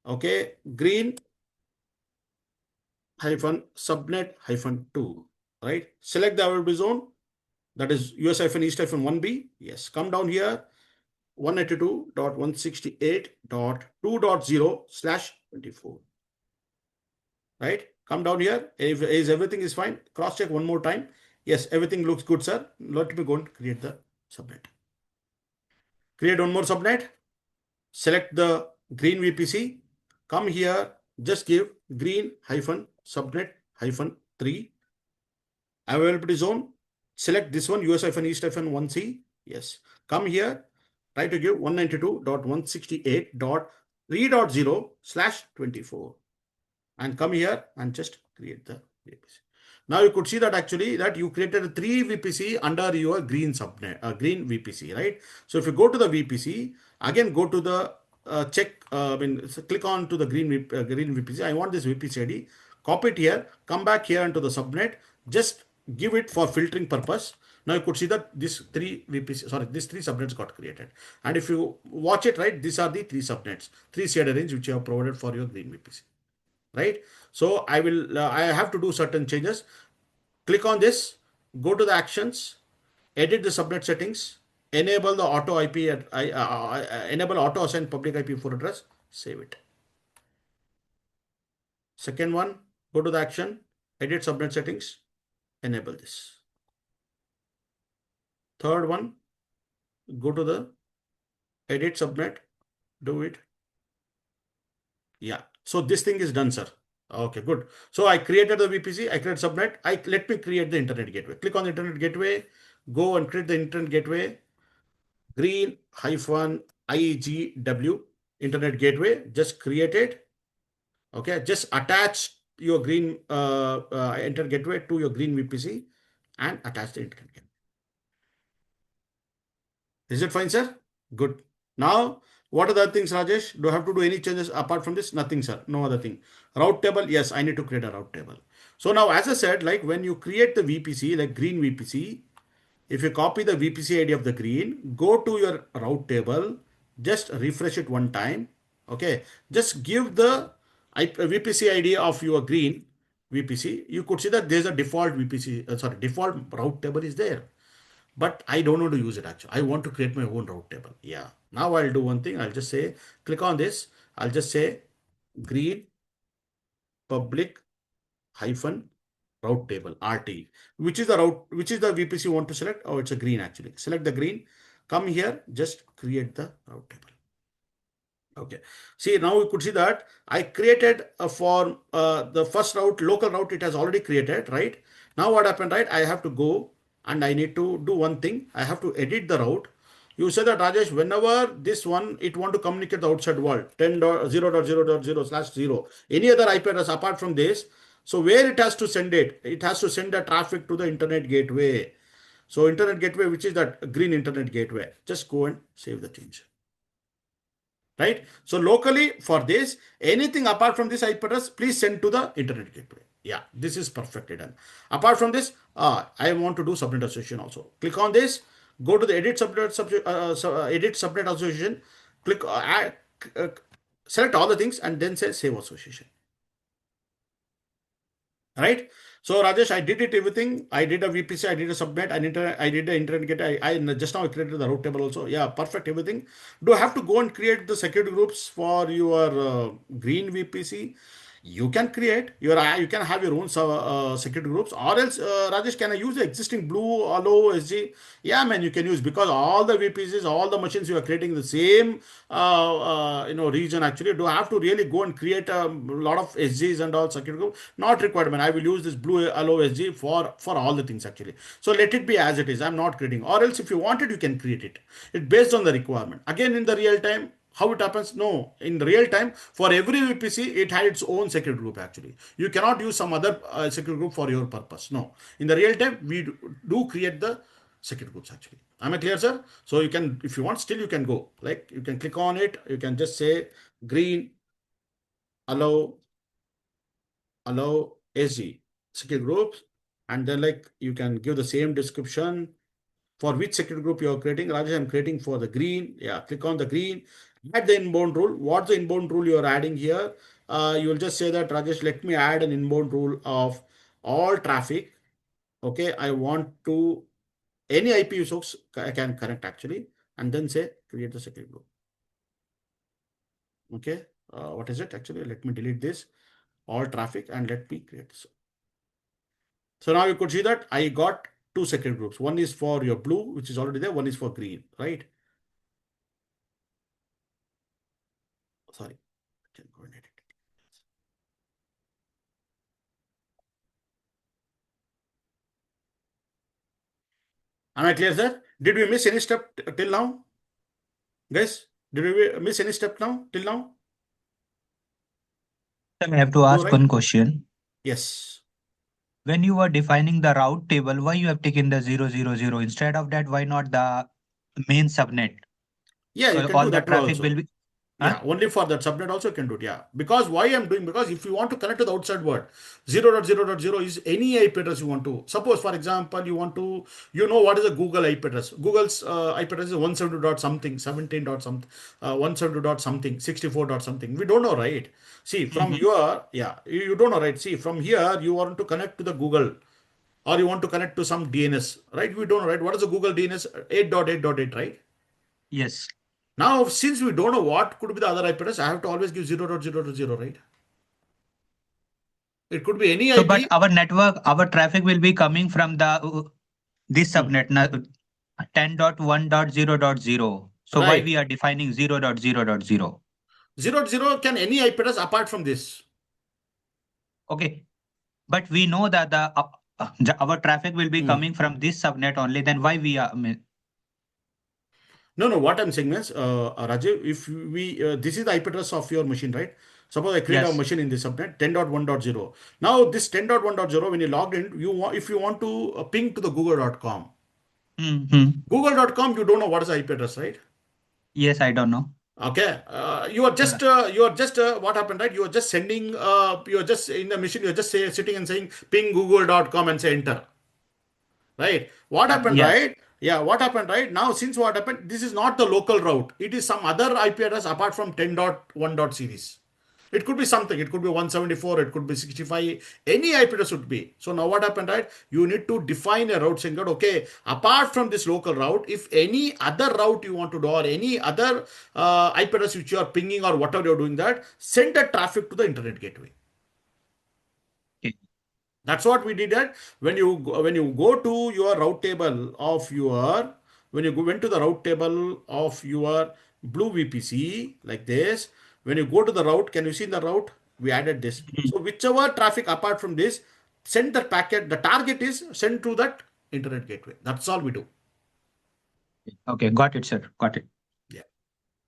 Speaker 1: Okay. Green hyphen subnet hyphen 2. Right. Select the available zone. That is US hyphen East hyphen 1B. Yes. Come down here. 192.168.2.0/24. Right? Come down here. If everything is fine, cross check one more time. Yes, everything looks good, sir. Let me go and create the subnet. Create one more subnet. Select the green VPC. Come here. Just give green hyphen subnet hyphen 3. Availability zone. Select this one, US hyphen East hyphen 1C. Yes. Come here. Try to give 192.168.3.0/24. And come here and just create the VPC. Now you could see that actually that you created 3 VPC under your green subnet, green VPC, right? So if you go to the VPC, again go to the check, click on to the green VPC. I want this VPC ID. Copy it here. Come back here into the subnet. Just give it for filtering purpose. Now you could see that these 3 subnets got created. And if you watch it, right, these are the 3 subnets, 3 shared range which you have provided for your green VPC. Right? So I will, I have to do certain changes. Click on this, go to the actions, edit the subnet settings, enable the auto IP, enable auto assign public IP for address, save it. Second one, go to the action, edit subnet settings, enable this. Third one, go to the edit subnet, do it. Yeah. So this thing is done, sir. Okay, good. So I created the VPC, I created subnet. Let me create the internet gateway. Click on the internet gateway, go and create the internet gateway, green hyphen IGW internet gateway. Just create it. Okay, just attach your green internet gateway to your green VPC and attach the internet gateway. Is it fine, sir? Good. Now, what are the other things, Rajesh? Do I have to do any changes apart from this? Nothing, sir. No other thing. Route table, yes, I need to create a route table. So now, as I said, like when you create the VPC, like green VPC, if you copy the VPC ID of the green, go to your route table, just refresh it one time. Okay, just give the VPC ID of your green VPC. You could see that there's a default VPC, default route table is there. But I don't want to use it actually. I want to create my own route table. Yeah. Now I'll do one thing. I'll just say, click on this. I'll just say green public hyphen route table RT, which is the route, which is the VPC you want to select. Oh, it's a green actually. Select the green. Come here, just create the route table. Okay. See, now you could see that I created a form, the first route, local route, it has already created, right? Now what happened, right? I have to go and I need to do one thing. I have to edit the route. You say that Rajesh, whenever this one, it want to communicate the outside world, 10.0.0.0/0, any other IP address apart from this. So where it has to send it? It has to send the traffic to the internet gateway. So internet gateway, which is that green internet gateway. Just go and save the change. Right? So locally for this, anything apart from this IP address, please send to the internet gateway. Yeah, this is perfectly done. Apart from this, I want to do subnet association also. Click on this, go to the edit subnet association, click, select all the things and then say save association. Right? So Rajesh, I did it everything. I did a VPC, I did a subnet, I did the internet gateway. I just now I created the route table also. Yeah, perfect everything. Do I have to go and create the security groups for your green VPC? You can create your, you can have your own security groups, or else Rajesh, can I use the existing blue allo SG? Yeah, man, you can use, because all the VPCs, all the machines you are creating the same region actually. Do I have to really go and create a lot of SGs and all security group? Not required, man. I will use this blue allo SG for all the things actually. So let it be as it is. I'm not creating, or else if you want it, you can create it. It based on the requirement. Again, in the real time, how it happens? No, in real time, for every VPC, it had its own security group actually. You cannot use some other security group for your purpose. No, in the real time, we do create the security groups actually. Am I clear, sir? So you can, if you want, still you can go. Like you can click on it. You can just say green, allow SG security groups, and then like you can give the same description for which security group you are creating. Rajesh, I'm creating for the green. Yeah, click on the green. Add the inbound rule. What's the inbound rule you are adding here? You will just say that, Rajesh, let me add an inbound rule of all traffic. Okay, I want to, any IP source I can connect actually, and then say create the security group. Okay, what is it actually? Let me delete this, all traffic, and let me create this. So now you could see that I got two security groups. One is for your blue, which is already there. One is for green, right? Sorry, I can go and edit it. Am I clear, sir? Did we miss any step till now? Guys, did we miss any step now till now?
Speaker 4: I have to
Speaker 1: No,
Speaker 4: ask
Speaker 1: right?
Speaker 4: one question.
Speaker 1: Yes.
Speaker 4: When you were defining the route table, why you have taken the 000 instead of that? Why not the main subnet?
Speaker 1: Yeah, you
Speaker 4: So
Speaker 1: can
Speaker 4: all
Speaker 1: do
Speaker 4: the
Speaker 1: that way
Speaker 4: traffic will
Speaker 1: also.
Speaker 4: be, huh?
Speaker 1: Yeah, only for that subnet also you can do it. Yeah. Because why I'm doing, because if you want to connect to the outside world, 0.0.0 is any IP address you want to. Suppose, for example, you want to, you know what is a Google IP address. Google's IP address is 170 dot something, 17 dot something, 170 dot something, 64 dot something. We don't know, right? See, from
Speaker 4: Mm-hmm.
Speaker 1: your, yeah, you don't know, right? See, from here, you want to connect to the Google, or you want to connect to some DNS, right? We don't know, right? What is the Google DNS? 8.8.8, right?
Speaker 4: Yes.
Speaker 1: Now, since we don't know what could be the other IP address, I have to always give 0.0.0, right? It could be any
Speaker 4: So, but
Speaker 1: IP.
Speaker 4: our network, our traffic will be coming from the this
Speaker 1: Hmm.
Speaker 4: subnet 10.1.0.0. So why
Speaker 1: Right.
Speaker 4: we are defining 0.0.0?
Speaker 1: 0.0 can any IP address apart from this.
Speaker 4: Okay, but we know that our traffic will be
Speaker 1: Hmm.
Speaker 4: coming from this subnet only. Then why we are?
Speaker 1: No, what I'm saying is, Rajiv, if this is the IP address of your machine, right? Suppose I create a
Speaker 4: Yes.
Speaker 1: machine in this subnet 10.1.0. Now this 10.1.0, when you logged in, if you want to ping to the google.com.
Speaker 4: Mm-hmm.
Speaker 1: Google.com, you don't know what is the IP address, right?
Speaker 4: Yes, I don't know.
Speaker 1: Okay, you are just what happened, right? You are just sending, you are just in the machine, you are just sitting and saying ping google.com and say enter. Right? What happened,
Speaker 4: Yes.
Speaker 1: right? Yeah, what happened, right? Now, since what happened, this is not the local route. It is some other IP address apart from 10.1 series. It could be something. It could be 174. It could be 65. Any IP address would be. So now what happened, right? You need to define a route saying that, okay, apart from this local route, if any other route you want to do or any other IP address which you are pinging or whatever you're doing that, send the traffic to the internet gateway.
Speaker 4: Okay.
Speaker 1: That's what we did. At when you go to your route table of your when you went to the route table of your blue VPC like this. When you go to the route, can you see in the route we added this?
Speaker 4: Mhm.
Speaker 1: So whichever traffic apart from this, send that packet. The target is sent to that internet gateway. That's all we do.
Speaker 4: Okay, got it, sir. Got it.
Speaker 1: Yeah.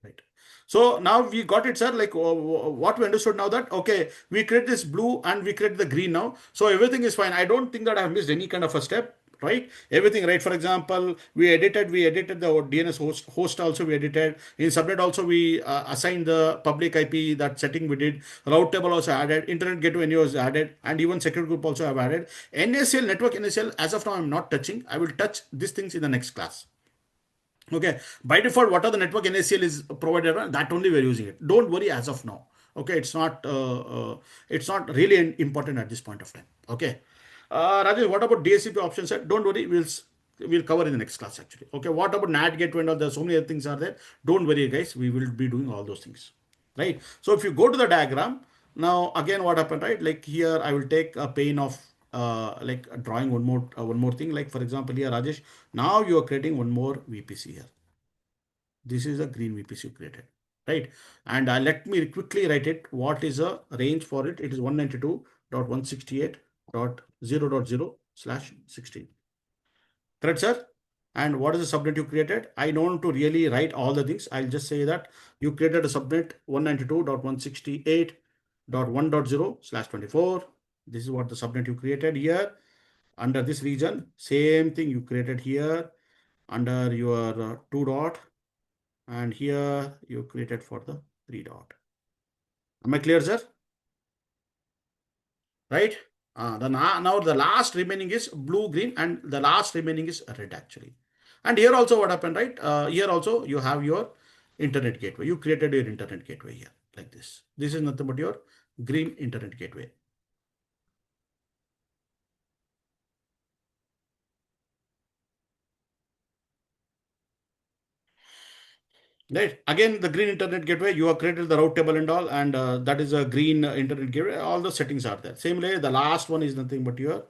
Speaker 1: Right. So now we got it, sir. Like what we understood now that okay, we create this blue and we create the green now. So everything is fine. I don't think that I have missed any kind of a step. Right, everything right. For example, we edited the DNS host also we edited in subnet also we assigned the public IP that setting we did. Route table also added. Internet gateway was added, and even security group also have added. NACL network NACL as of now I'm not touching. I will touch these things in the next class. Okay, by default, what are the network NACL is provided on, that only we're using it. Don't worry as of now. Okay, it's not really important at this point of time. Okay, Rajesh, what about DSCP option set? Don't worry, we'll cover in the next class actually. Okay, what about NAT gateway and all? There's so many other things are there. Don't worry, guys. We will be doing all those things, right? So if you go to the diagram now, again, what happened, right? Like here, I will take a pane of like drawing one more thing. Like for example, here, Rajesh. Now you are creating one more VPC here. This is a green VPC you created, right? And let me quickly write it. What is a range for it? It is 192.168.0.0/16. Correct, sir? And what is the subnet you created? I don't want to really write all the things. I'll just say that you created a subnet 192.168.1.0/24. This is what the subnet you created here. Under this region, same thing you created here under your two dot, and here you created for the three dot. Am I clear, sir? Right? Now the last remaining is blue, green, and the last remaining is red actually. And here also what happened, right? Here also you have your internet gateway. You created your internet gateway here like this. This is nothing but your green internet gateway. Right. Again, the green internet gateway, you have created the route table and all, and that is a green internet gateway. All the settings are there. Same way, the last one is nothing but your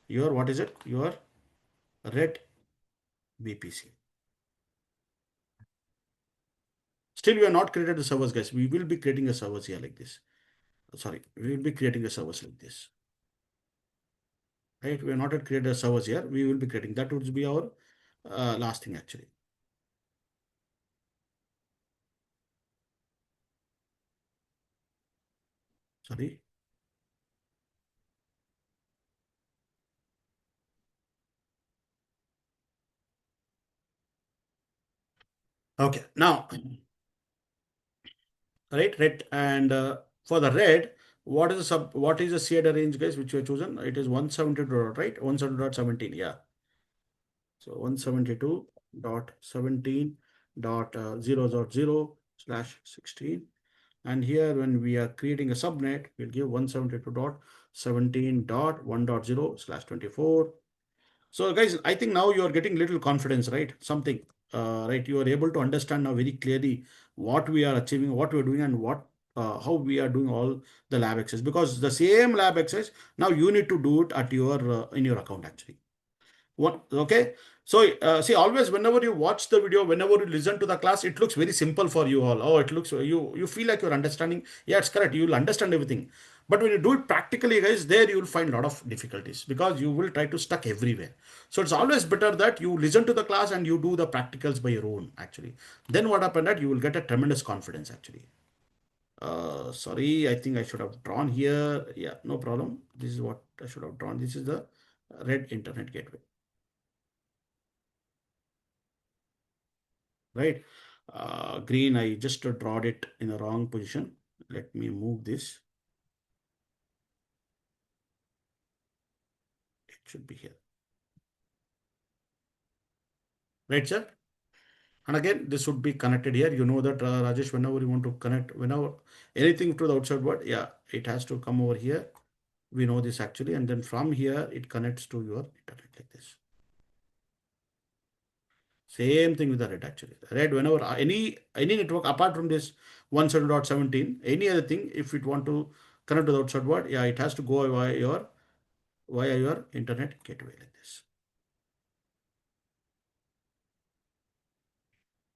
Speaker 1: what is it? Your red VPC. Still, we have not created the servers, guys. We will be creating a servers here like this. Sorry, we will be creating a servers like this. Right? We have not yet created a servers here. We will be creating. That would be our last thing actually. Sorry. Okay. Now, right, red and for the red, what is the CAD range, guys, which we have chosen? It is 170 dot, right? 170.17. Yeah. So 172.17.0.0/16. And here, when we are creating a subnet, we'll give 172.17.1.0/24. So guys, I think now you are getting little confidence, right? Something, right? You are able to understand now very clearly what we are achieving, what we are doing, and how we are doing all the lab access. Because the same lab access, now you need to do it at your in your account actually. What? Okay. So see, always whenever you watch the video, whenever you listen to the class, it looks very simple for you all. Oh, it looks you feel like you're understanding. Yeah, it's correct. You'll understand everything. But when you do it practically, guys, there you will find a lot of difficulties because you will try to stuck everywhere. So it's always better that you listen to the class and you do the practicals by your own, actually. Then what happened that you will get a tremendous confidence, actually. Sorry, I think I should have drawn here. Yeah, no problem. This is what I should have drawn. This is the red internet gateway, right? Green, I just drawed it in the wrong position. Let me move this. It should be here. Right, sir? And again, this would be connected here. You know that, Rajesh, whenever you want to connect, whenever anything to the outside world, yeah, it has to come over here. We know this actually. And then from here, it connects to your internet like this. Same thing with the red actually. Red, whenever any network apart from this 170.17, any other thing, if it want to connect to the outside world, yeah, it has to go via your internet gateway like this.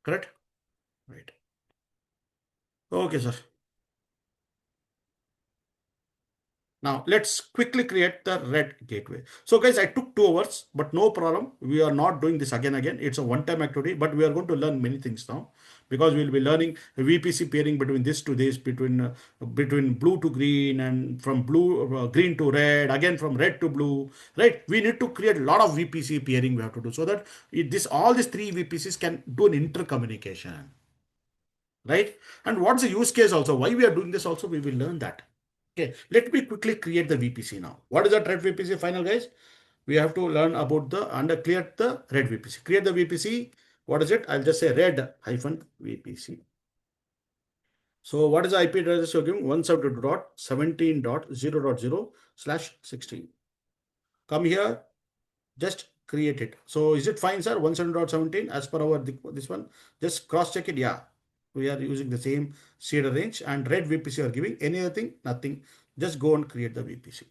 Speaker 1: Correct? Right. Okay, sir. Now let's quickly create the red gateway. So guys, I took 2 hours, but no problem. We are not doing this again. It's a one-time activity, but we are going to learn many things now because we'll be learning VPC pairing between this to this, between blue to green, and from green to red, again from red to blue. Right? We need to create a lot of VPC pairing we have to do so that all these 3 VPCs can do an intercommunication. Right? And what's the use case also? Why we are doing this also? We will learn that. Okay, let me quickly create the VPC now. What is that red VPC final, guys? We have to learn about clear the red VPC. Create the VPC. What is it? I'll just say red hyphen VPC. So what is the IP address you're giving? 172.17.0.0/16. Come here, just create it. So is it fine, sir? 170.17 as per our this one. Just cross check it. Yeah, we are using the same CEDAR range and red VPC are giving. Any other thing? Nothing. Just go and create the VPC.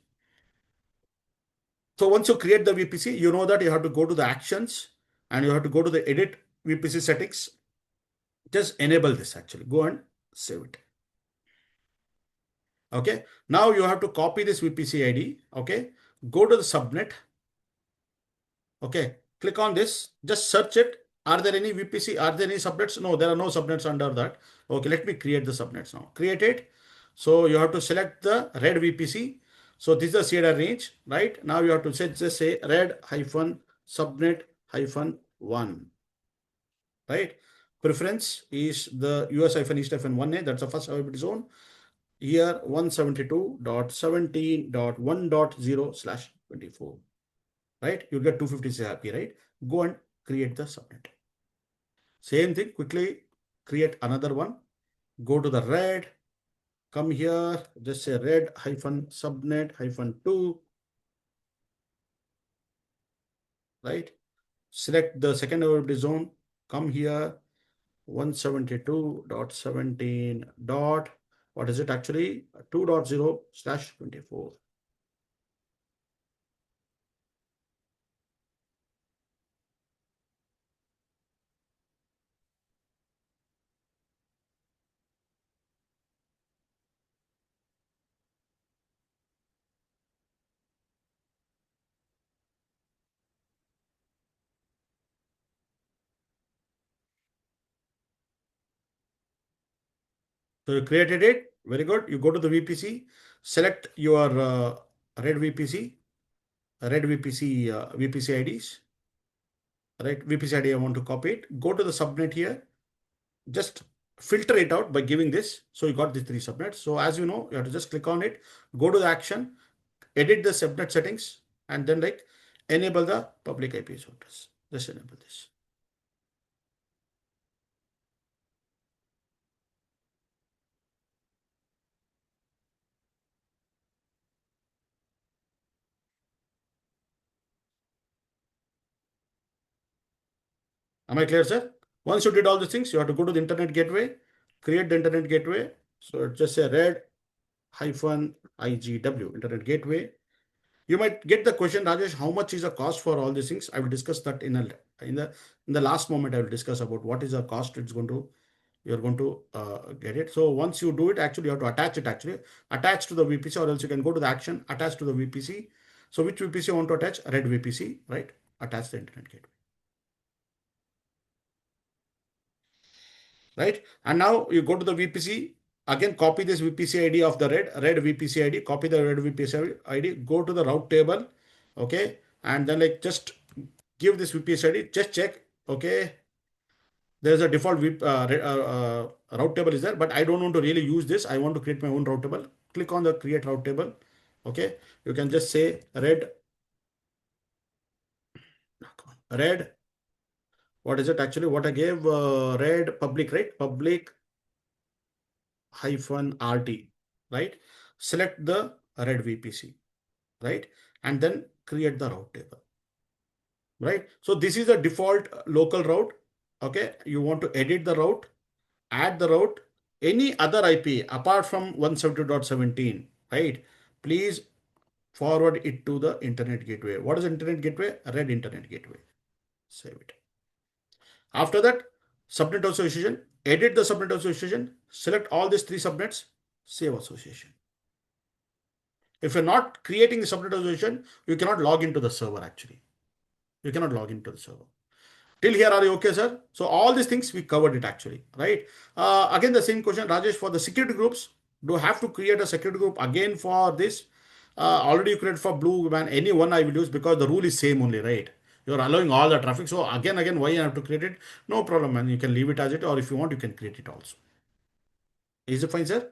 Speaker 1: So once you create the VPC, you know that you have to go to the actions and you have to go to the edit VPC settings. Just enable this actually. Go and save it. Okay. Now you have to copy this VPC ID. Okay. Go to the subnet. Okay. Click on this. Just search it. Are there any VPC? Are there any subnets? No, there are no subnets under that. Okay. Let me create the subnets now. Create it. So you have to select the red VPC. So this is the CEDAR range, right? Now you have to just say red hyphen subnet hyphen 1, right? Preference is the US hyphen East hyphen 1A. That's the first availability zone. Here 172.17.1.0/24, right? You get 256 happy, right? Go and create the subnet. Same thing, quickly create another one. Go to the red. Come here, just say red hyphen subnet hyphen 2, right? Select the second availability zone. Come here, 172.17. What is it actually? 2.0/24. So you created it. Very good. You go to the VPC, select your red VPC, VPC IDs, right? VPC ID, I want to copy it. Go to the subnet here. Just filter it out by giving this. So you got these 3 subnets. So as you know, you have to just click on it, go to the action, edit the subnet settings, and then enable the public IP address. Just enable this. Am I clear, sir? Once you did all these things, you have to go to the internet gateway, create the internet gateway. So just say red hyphen IGW, internet gateway. You might get the question, Rajesh, how much is the cost for all these things? I will discuss that in the last moment. I will discuss about what is the cost it's going to you're going to get it. So once you do it, actually you have to attach it, actually attach to the VPC, or else you can go to the action, attach to the VPC. So which VPC you want to attach? Red VPC, right? Attach the internet gateway, right? And now you go to the VPC, again copy this VPC ID of the red VPC ID, copy the red VPC ID, go to the route table, okay? And then like just give this VPC ID, just check, okay? There's a default route table is there, but I don't want to really use this. I want to create my own route table. Click on the create route table. Okay. You can just say red. What is it actually? What I gave red public, right? Public hyphen RT, right? Select the red VPC, right? And then create the route table, right? So this is the default local route. Okay. You want to edit the route, add the route, any other IP apart from 172.17, right? Please forward it to the internet gateway. What is internet gateway? Red internet gateway. Save it. After that, subnet association, edit the subnet association, select all these three subnets, save association. If you're not creating the subnet association, you cannot log into the server actually. You cannot log into the server. Till here, are you okay, sir? So all these things we covered it actually, right? Again, the same question, Rajesh, for the security groups, do I have to create a security group again for this? Already you created for blue man, any one I will use because the rule is same only, right? You're allowing all the traffic. So again, why I have to create it? No problem, man. You can leave it as it, or if you want, you can create it also. Is it fine, sir?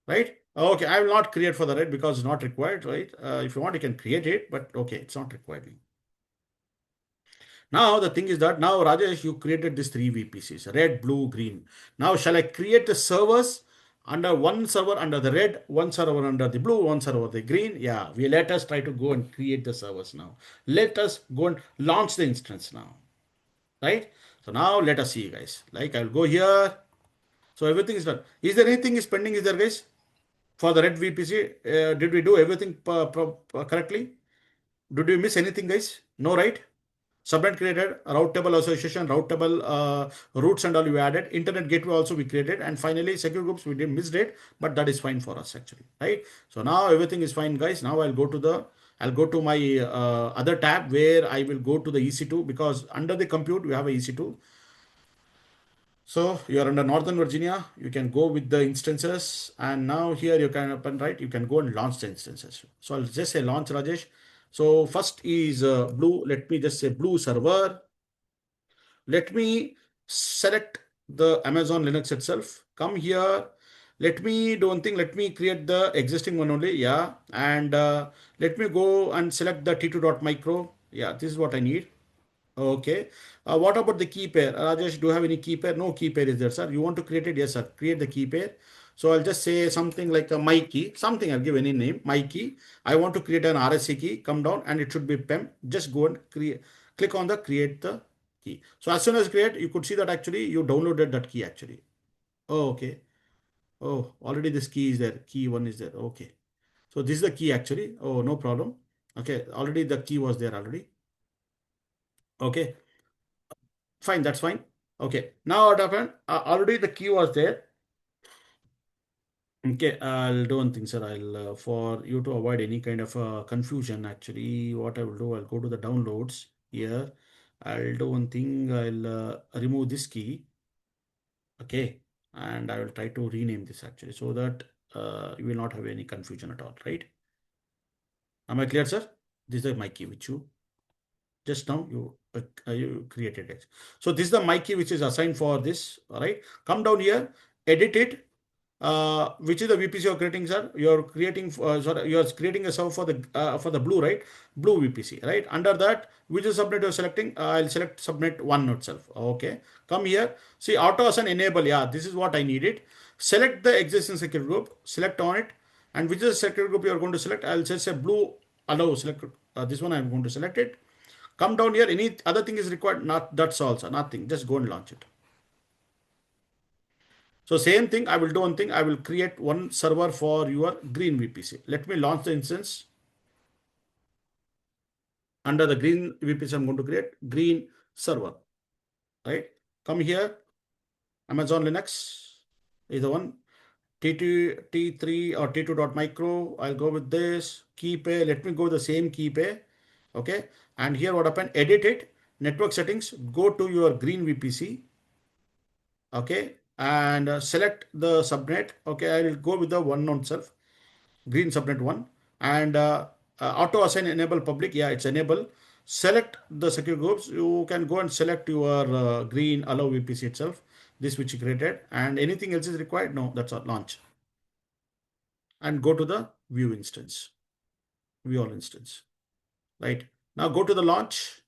Speaker 1: Right? Okay, I will not create for the red because it's not required, right? If you want, you can create it, but okay, it's not required. Now the thing is that now Rajesh, you created these three VPCs, red, blue, green. Now shall I create the servers under one server under the red, one server under the blue, one server the green? Yeah, we let us try to go and create the servers now. Let us go and launch the instance now, right? So now let us see, guys. Like I'll go here. So everything is done. Is there anything is pending? Is there, guys? For the red VPC, did we do everything correctly? Did we miss anything, guys? No, right? Subnet created, route table association, route table routes and all we added. Internet gateway also we created. And finally, secure groups we didn't miss it, but that is fine for us actually, right? So now everything is fine, guys. Now I'll go to my other tab where I will go to the EC2 because under the compute we have a EC2. So you are under Northern Virginia, you can go with the instances and now here you can open, right? You can go and launch the instances. So I'll just say launch, Rajesh. So first is blue. Let me just say blue server. Let me select the Amazon Linux itself. Come here. Let me do one thing. Let me create the existing one only. Yeah. And let me go and select the T2.micro. Yeah, this is what I need. Okay. What about the key pair? Rajesh, do you have any key pair? No key pair is there, sir. You want to create it? Yes, sir. Create the key pair. So I'll just say something like a my key, something I'll give any name, my key. I want to create an RSA key, come down and it should be PEM. Just go and create, click on the create the key. So as soon as create, you could see that actually you downloaded that key actually. Oh, okay. Oh, already this key is there. Key one is there. Okay. So this is the key actually. Oh, no problem. Okay. Already the key was there already. Okay. Fine, that's fine. Okay, now what happened? Already the key was there. Okay, I'll do one thing, sir. I'll for you to avoid any kind of confusion. Actually, what I will do, I'll go to the downloads here. I'll do one thing. I'll remove this key. Okay, and I will try to rename this actually so that you will not have any confusion at all. Right? Am I clear, sir? This is my key which you just now you created it. So this is the my key which is assigned for this. All right, come down here, edit it. Which is the VPC you're creating, sir? You're creating sorry, you're creating a server for the blue, right? Blue VPC, right? Under that, which is subnet you're selecting? I'll select subnet 1 itself. Okay, come here. See, auto assign enable. Yeah, this is what I needed. Select the existing security group. Select on it, and which is the security group you're going to select? I'll just say blue. Allow select this one. I'm going to select it. Come down here. Any other thing is required? Not that's all, sir. Nothing. Just go and launch it. So same thing, I will do one thing. I will create one server for your green VPC. Let me launch the instance. Under the green VPC, I'm going to create green server. Right? Come here. Amazon Linux is the one. T2, T3 or T2.micro. I'll go with this. Key pair. Let me go with the same key pair. Okay. And here what happened? Edit it. Network settings. Go to your green VPC. Okay. And select the subnet. Okay. I'll go with the one on self. Green subnet one. And auto assign enable public. Yeah, it's enable. Select the secure groups. You can go and select your green allow VPC itself. This which you created. And anything else is required? No, that's all. Launch. And go to the view instance, view all instance, right? Now go to the launch,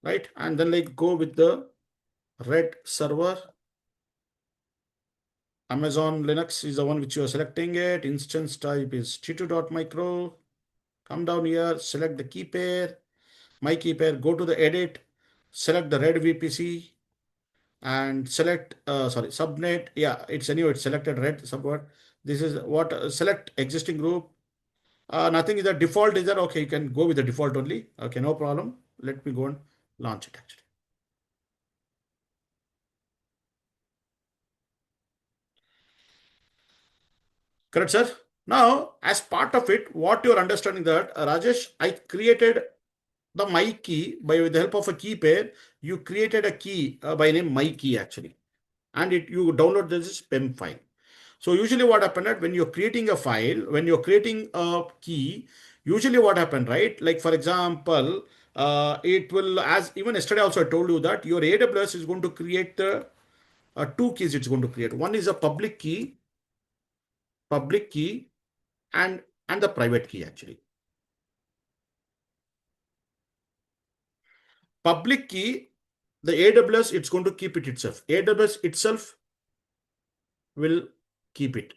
Speaker 1: right? And then like go with the red server. Amazon Linux is the one which you are selecting it. Instance type is T2.micro. Come down here, select the key pair, my key pair, go to the edit, select the red VPC and select, subnet. Yeah, it's anyway, it's selected red subnet. This is what, select existing group. Nothing is the default is there. Okay, you can go with the default only. Okay, no problem. Let me go and launch it actually. Correct, sir? Now, as part of it, what you're understanding that, Rajesh, I created the my key by the help of a key pair. You created a key by name my key actually. And you download this PEM file. So usually what happened when you're creating a file, when you're creating a key, usually what happened, right? Like for example, it will, as even yesterday also I told you that your AWS is going to create the two keys it's going to create. One is a public key and the private key actually. Public key, the AWS, it's going to keep it itself. AWS itself will keep it.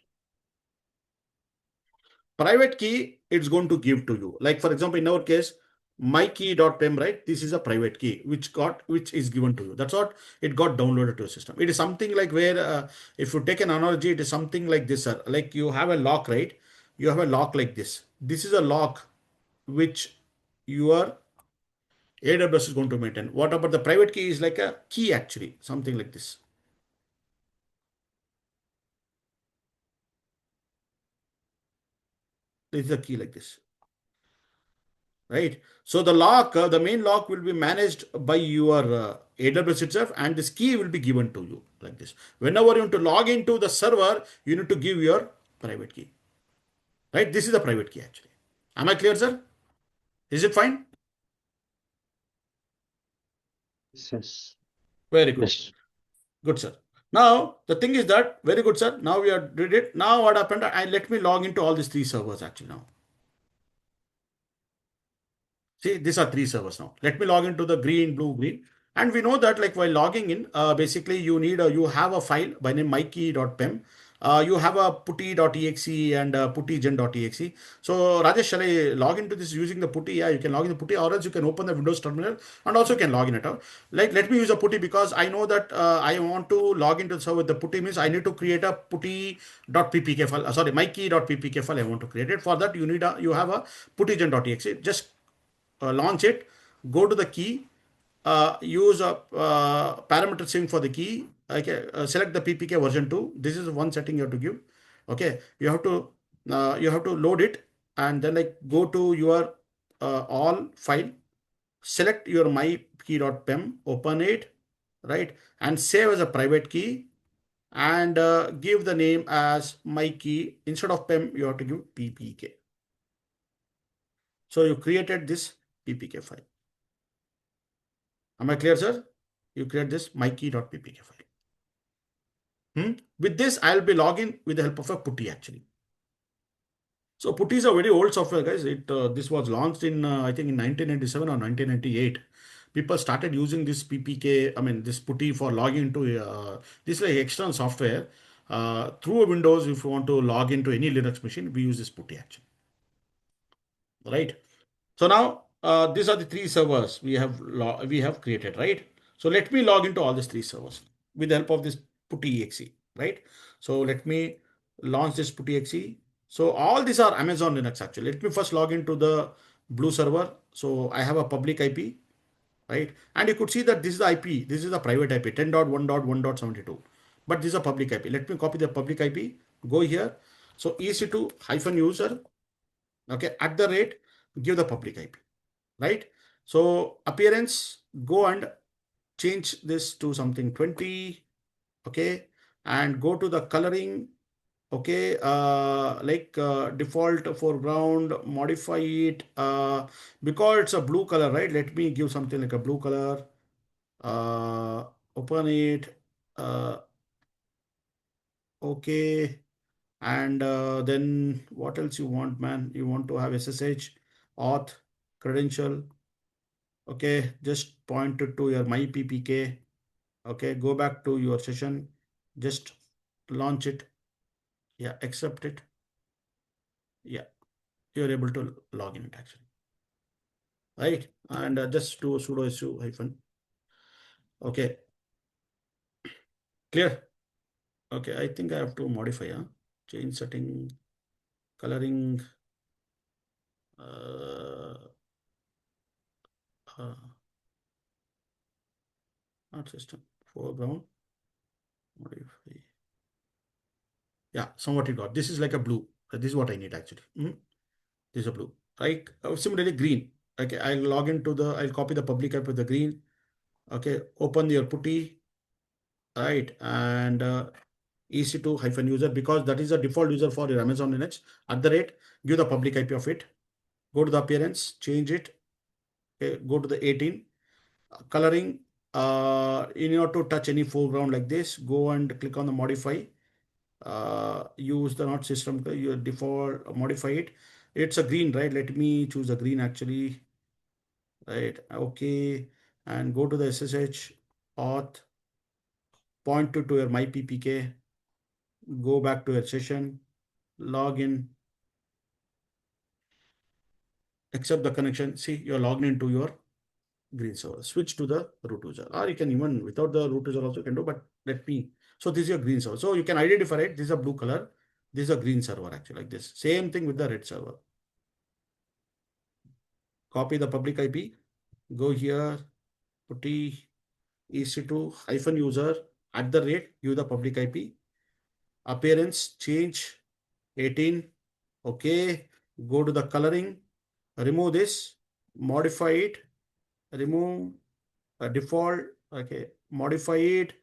Speaker 1: Private key, it's going to give to you. Like for example, in our case, mykey.pem, right? This is a private key which is given to you. That's what it got downloaded to your system. It is something like where, if you take an analogy, it is something like this, sir. Like you have a lock, right? You have a lock like this. This is a lock which your AWS is going to maintain. What about the private key is like a key actually, something like this. This is a key like this. Right? So the lock, the main lock will be managed by your AWS itself, and this key will be given to you like this. Whenever you want to log into the server, you need to give your private key. Right? This is the private key actually. Am I clear, sir? Is it fine?
Speaker 2: Yes.
Speaker 1: Very good.
Speaker 2: Yes.
Speaker 1: Good, sir. Now, the thing is that, very good, sir. Now we are did it. Now what happened? Let me log into all these three servers actually now. See, these are three servers now. Let me log into the green, blue, green. And we know that like while logging in, basically you have a file by name mykey.pem. You have a putty.exe and puttygen.exe. So Rajesh, shall I log into this using the putty? Yeah, you can log in the putty, or else you can open the Windows terminal and also you can log in it out. Like let me use a putty because I know that I want to log into the server with the putty means I need to create a putty.ppk file. Mykey.ppk file I want to create it. For that you have a puttygen.exe. Just launch it, go to the key, use a parameter string for the key. Okay, select the ppk version 2. This is one setting you have to give. Okay, you have to load it and then like go to your all file, select your mykey.pem, open it, right, and save as a private key and give the name as mykey. Instead of pem you have to give ppk. So you created this ppk file. Am I clear, sir? You create this mykey.ppk file. With this, I'll be logging with the help of a putty actually. So putty is a very old software, guys. This was launched in I think in 1997 or 1998. People started using this ppk, I mean this putty for logging into this like external software through Windows. If you want to log into any Linux machine, we use this putty actually, right? So now these are the three servers we have created, right? So let me log into all these three servers with the help of this putty exe, right? So let me launch this putty exe. So all these are Amazon Linux actually. Let me first log into the blue server. So I have a public IP, right? And you could see that this is the IP, this is the private IP, 10.1.1.72. But this is a public IP. Let me copy the public IP, go here. So EC2 hyphen user, okay, at the rate, give the public IP, right? So appearance, go and change this to something 20, okay, and go to the coloring, okay, default foreground, modify it, because it's a blue color, right? Let me give something like a blue color, uh, open it, uh, okay, and then what else you want, man? You want to have SSH, auth, credential, okay, just point it to your my ppk, okay, go back to your session, just launch it, yeah, accept it, yeah, you're able to log in it actually, right? And just do sudo su hyphen, okay, clear. Okay, I think I have to modify, change setting, coloring, uh, uh, not system, foreground, modify, yeah, somewhat you got, this is like a blue. This is what I need actually. This is a blue, right? Similarly green, okay, I'll log into the, I'll copy the public app with the green, okay, open your putty, right? And EC2 hyphen user, because that is the default user for your Amazon Linux, at the rate, give the public IP of it, go to the appearance, change it, okay, go to the 18, coloring, in order to touch any foreground like this, go and click on the modify, use the not system, your default, modify it, it's a green, right? Let me choose a green actually, right? Okay, and go to the SSH auth, point to your my ppk, go back to your session, log in, accept the connection. See, you're logged into your green server. Switch to the root user, or you can even without the root user also can do. But let me. So this is your green server. So you can identify it. This is a blue color. This is a green server actually, like this. Same thing with the red server. Copy the public IP. Go here. Put EC2 hyphen user at the rate. Use the public IP. Appearance change 18. Okay. Go to the coloring. Remove this. Modify it. Remove default, okay, modify it,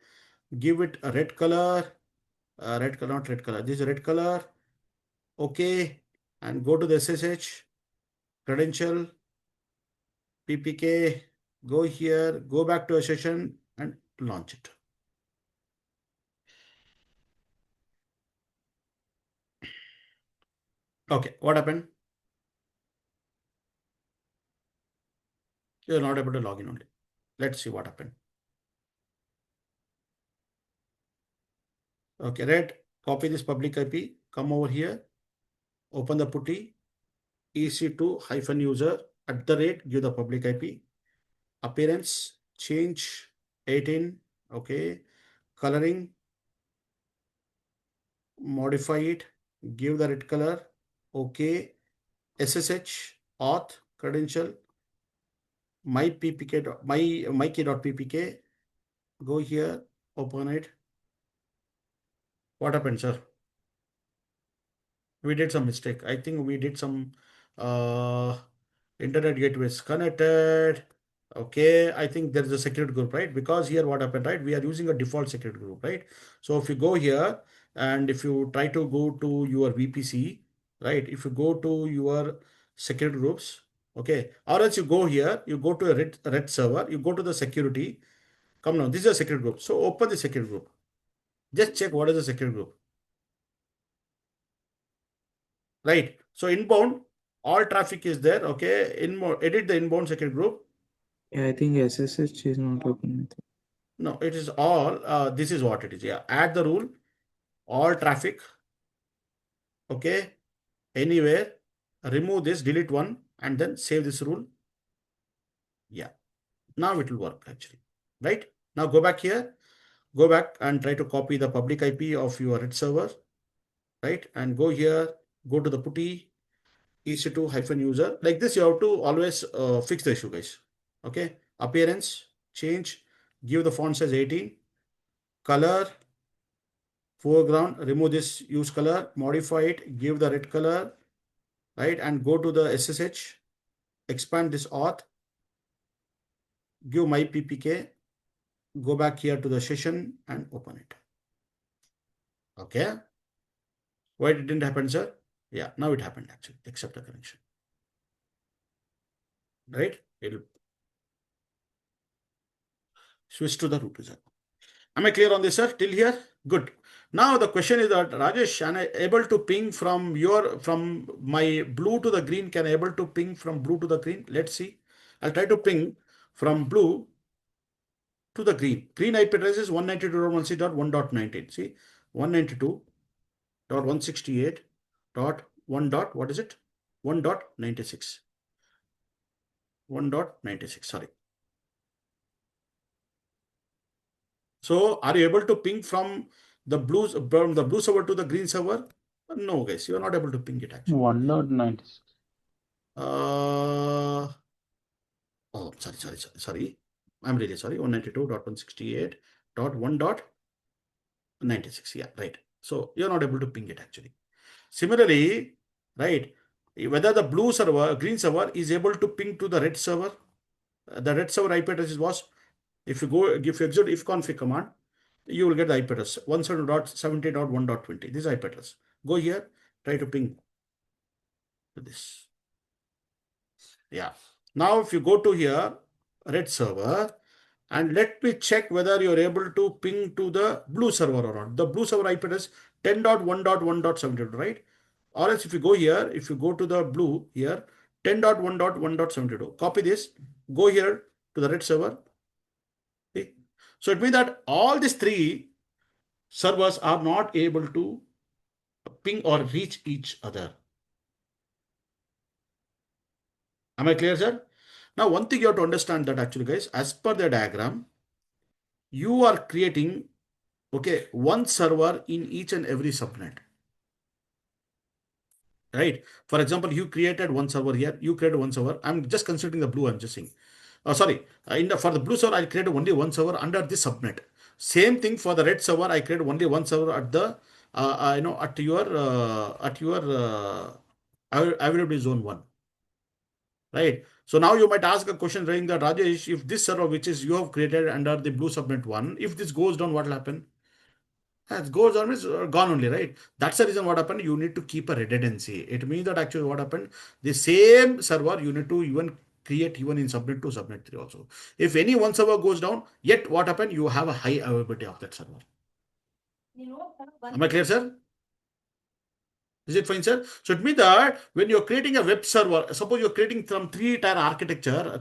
Speaker 1: give it a red color, red color, not red color, this is red color, okay, and go to the SSH, credential, ppk, go here, go back to a session and launch it. Okay, what happened? You're not able to log in only. Let's see what happened. Okay, red, copy this public IP, come over here, open the putty, EC2 hyphen user at the rate, give the public IP, appearance change 18, okay, coloring, modify it, give the red color, okay, SSH auth credential, my ppk my key.ppk, go here, open it. What happened, sir? We did some mistake. I think we did some uh internet gateways connected. Okay, I think there is a security group, right? Because here what happened, right? We are using a default security group, right? So if you go here and if you try to go to your VPC, right? If you go to your security groups, okay, or else you go here, you go to a red server, you go to the security. Come now, this is a security group. So open the security group. Just check what is the security group, right? So inbound, all traffic is there. Okay, edit the inbound security group.
Speaker 5: Yeah, I think SSH is not open.
Speaker 1: No, it is all, this is what it is. Yeah, add the rule, all traffic, okay, anywhere, remove this, delete one, and then save this rule. Yeah, now it will work actually, right? Now go back here, go back and try to copy the public IP of your red server, right? And go here, go to the putty, EC2 hyphen user. Like this, you have to always fix the issue, guys. Okay, appearance, change, give the font size 18, color, foreground, remove this use color, modify it, give the red color, right? And go to the SSH, expand this auth, give my PPK, go back here to the session and open it. Okay. Why it didn't happen, sir? Yeah, now it happened actually, accept the connection. Right? It'll switch to the root user. Am I clear on this, sir? Till here? Good. Now the question is that Rajesh, am I able to ping from my blue to the green? Can I able to ping from blue to the green? Let's see. I'll try to ping from blue to the green. Green IP address is 192.168.1.19. See, 192.168.1. What is it? 1.96. 1.96. Sorry. So are you able to ping from the blue server to the green server? No, guys, you are not able to ping it actually.
Speaker 2: 1.96.
Speaker 1: Oh, sorry. I'm really sorry. 192.168.1.96. Yeah, right. So you're not able to ping it actually. Similarly, right, whether the green server is able to ping to the red server, the red server IP address was, if you execute ifconfig command, you will get the IP address 170.70.1.20. This IP address. Go here, try to ping to this. Yeah. Now, if you go to here, red server, and let me check whether you're able to ping to the blue server or not. The blue server IP address 10.1.1.72, right? Or else if you go here, if you go to the blue here, 10.1.1.72, copy this, go here to the red server. Okay. So it means that all these three servers are not able to ping or reach each other. Am I clear, sir? Now, one thing you have to understand that actually, guys, as per the diagram, you are creating, okay, one server in each and every subnet. Right? For example, you created one server here, you created one server. I'm just considering the blue, I'm just saying. Sorry, for the blue server, I created only one server under this subnet. Same thing for the red server, I created only one server at the, at your availability zone 1. Right. So now you might ask a question saying that Rajesh, if this server which is you have created under the blue subnet 1, if this goes down, what will happen? It goes down means gone only, right? That's the reason what happened. You need to keep a redundancy. It means that actually what happened, the same server you need to even create even in subnet 2, subnet 3 also. If any one server goes down, yet what happened? You have a high availability of that server. Am I clear, sir? Is it fine, sir? So it means that when you're creating a web server, suppose you're creating some three-tier architecture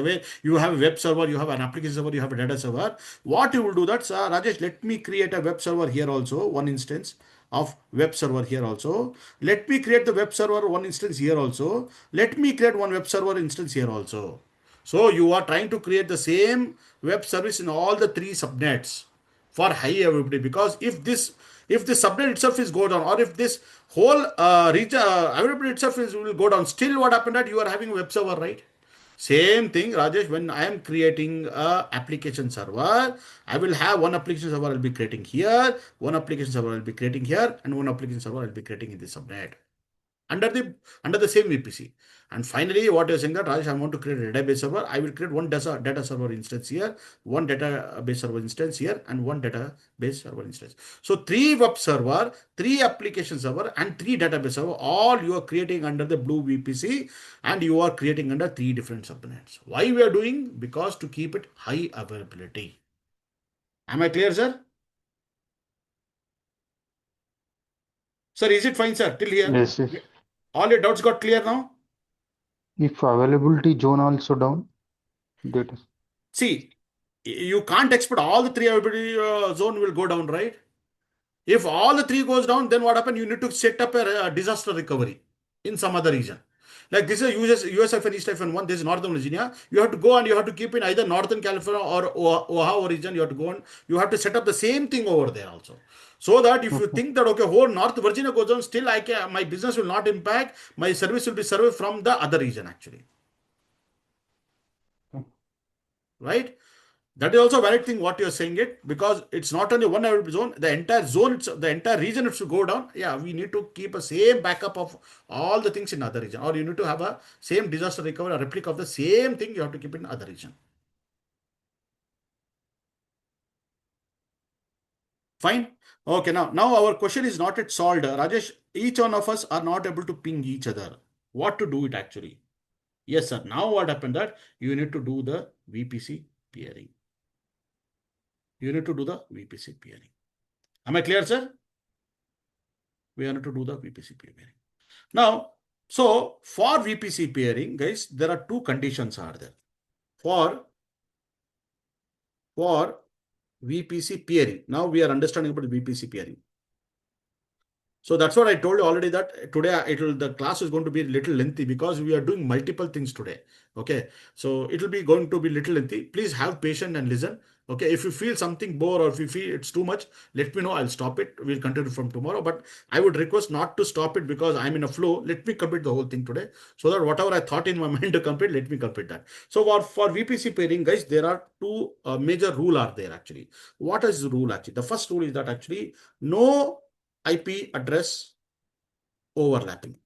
Speaker 1: where you have a web server, you have an application server, you have a data server. What you will do that, sir, Rajesh, let me create a web server here also, one instance of web server here also. Let me create the web server one instance here also. Let me create one web server instance here also. So you are trying to create the same web service in all the three subnets for high availability, because if the subnet itself is go down, or if this whole region availability itself will go down, still what happened that you are having a web server, right? Same thing, Rajesh, when I am creating a application server, I will have one application server I'll be creating here, one application server I'll be creating here, and one application server I'll be creating in the subnet under the same VPC. And finally, what you're saying that Rajesh, I want to create a database server. I will create one data server instance here, one database server instance here, and one database server instance. So 3 web server, 3 application server, and 3 database server, all you are creating under the blue VPC, and you are creating under 3 different subnets. Why we are doing? Because to keep it high availability. Am I clear, sir? Sir, is it fine, sir? Till here?
Speaker 2: Yes, yes.
Speaker 1: All your doubts got clear now?
Speaker 2: If availability zone also down, that is.
Speaker 1: See, you can't expect all the 3 availability zone will go down, right? If all the 3 goes down, then what happens? You need to set up a disaster recovery in some other region. Like this is USFN East FN1, this is Northern Virginia. You have to go and you have to keep in either Northern California or Ohio region. You have to go and you have to set up the same thing over there also. So that if you think that, okay, whole North Virginia goes down, still my business will not impact, my service will be served from the other region actually. right? That is also a valid thing what you're saying it, because it's not only one available zone, the entire zone, the entire region it should go down. Yeah, we need to keep a same backup of all the things in other region, or you need to have a same disaster recovery, a replica of the same thing you have to keep in other region. Fine. Okay, now our question is not yet solved. Rajesh, each one of us are not able to ping each other. What to do it actually? Yes, sir. Now what happened that you need to do the VPC peering. You need to do the VPC peering. Am I clear, sir? We need to do the VPC peering. Now, so for VPC peering, guys, there are two conditions are there. For VPC peering. Now we are understanding about VPC peering. So that's what I told you already, that today the class is going to be a little lengthy because we are doing multiple things today. Okay. So it will be going to be little lengthy. Please have patience and listen. Okay. If you feel something bore or if you feel it's too much, let me know. I'll stop it. We'll continue from tomorrow. But I would request not to stop it because I'm in a flow. Let me complete the whole thing today so that whatever I thought in my mind to complete, let me complete that. So for VPC pairing, guys, there are two major rule are there actually. What is the rule actually? The first rule is that actually no IP address overlapping.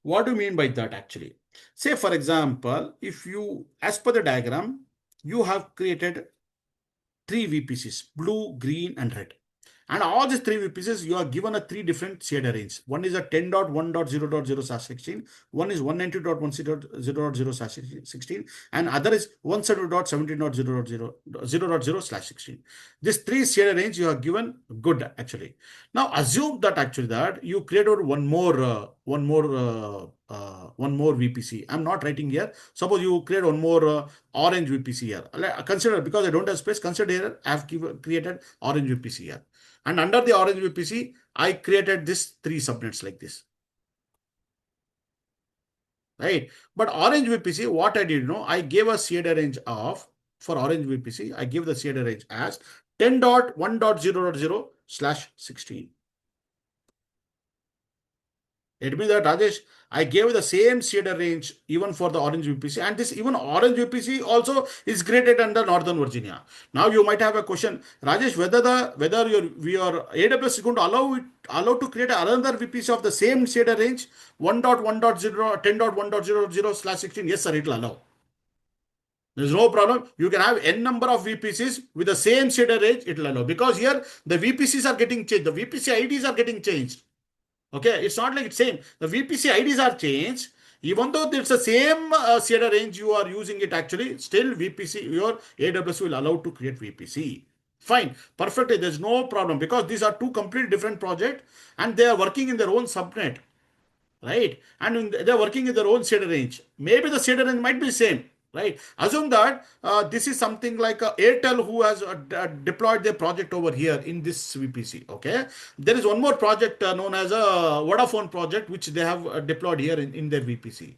Speaker 1: What do you mean by that actually? Say for example, if you, as per the diagram, you have created three VPCs, blue, green and red. And all these three VPCs, you are given a three different CAD range. One is a 10.1.0.0/16, one is 192.1.0.0/16, and other is 170.17.0.0/16. This three CAD range you are given good actually. Now assume that actually that you created one more VPC. I'm not writing here. Suppose you create one more orange VPC here. Consider, because I don't have space, consider here I have created orange VPC here. And under the orange VPC, I created this three subnets like this. Right? But orange VPC, what I did, I gave a CAD range of, for orange VPC, I give the CAD range as 10.1.0.0/16. It means that Rajesh, I gave the same CAD range even for the orange VPC, and this even orange VPC also is created under Northern Virginia. Now you might have a question, Rajesh, whether your AWS is going to allow to create another VPC of the same CAD range 1.1.0 10.1.0/16. Yes, sir, it will allow. There's no problem. You can have n number of VPCs with the same CAD range, it will allow, because here the VPCs are getting changed, the VPC IDs are getting changed. Okay, it's not like it's same. The VPC IDs are changed. Even though it's the same CAD range you are using it actually, still VPC, your AWS will allow to create VPC. Fine, perfectly, there's no problem, because these are two completely different projects and they are working in their own subnet, right? And they're working in their own CAD range. Maybe the CAD range might be same, right? Assume that this is something like Airtel who has deployed their project over here in this VPC. Okay, there is one more project known as a Vodafone project which they have deployed here in their VPC.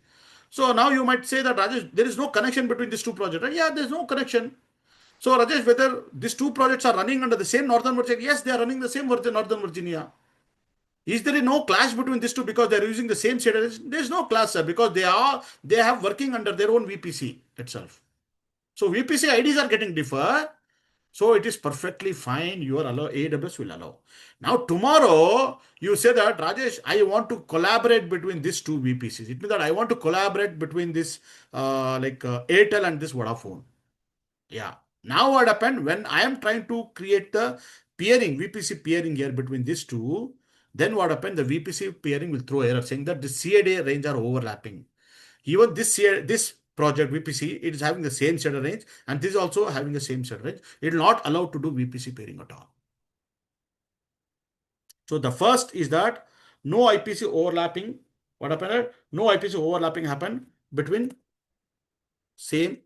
Speaker 1: So now you might say that, Rajesh, there is no connection between these two projects, right? Yeah, there's no connection. So Rajesh, whether these two projects are running under the same Northern Virginia? Yes, they are running the same Northern Virginia. Is there no clash between these two because they are using the same CAD? There is no clash, sir, because they have working under their own VPC itself. So VPC IDs are getting differ. So it is perfectly fine. Your AWS will allow. Now tomorrow you say that, Rajesh, I want to collaborate between these two VPCs. It means that I want to collaborate between this Airtel and this Vodafone. Yeah. Now what happened when I am trying to create the peering, VPC peering here between these two, then what happened? The VPC peering will throw error saying that the CAD range are overlapping. Even this project VPC, it is having the same CAD range and this is also having the same CAD range. It will not allow to do VPC peering at all. So the first is that no IPC overlapping. What happened? No IPC overlapping happened between same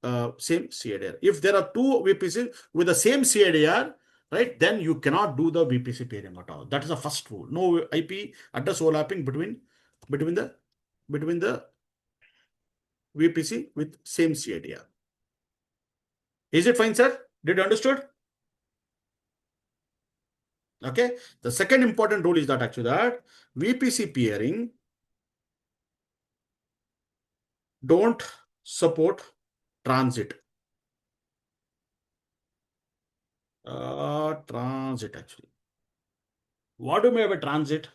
Speaker 1: CADR. If there are two VPCs with the same CADR, right, then you cannot do the VPC pairing at all. That is the first rule. No IP address overlapping between the VPC with same CADR. Is it fine, sir? Did you understood? Okay. The second important rule is that actually that VPC peering don't support transit. Transit actually. What do you mean by transit?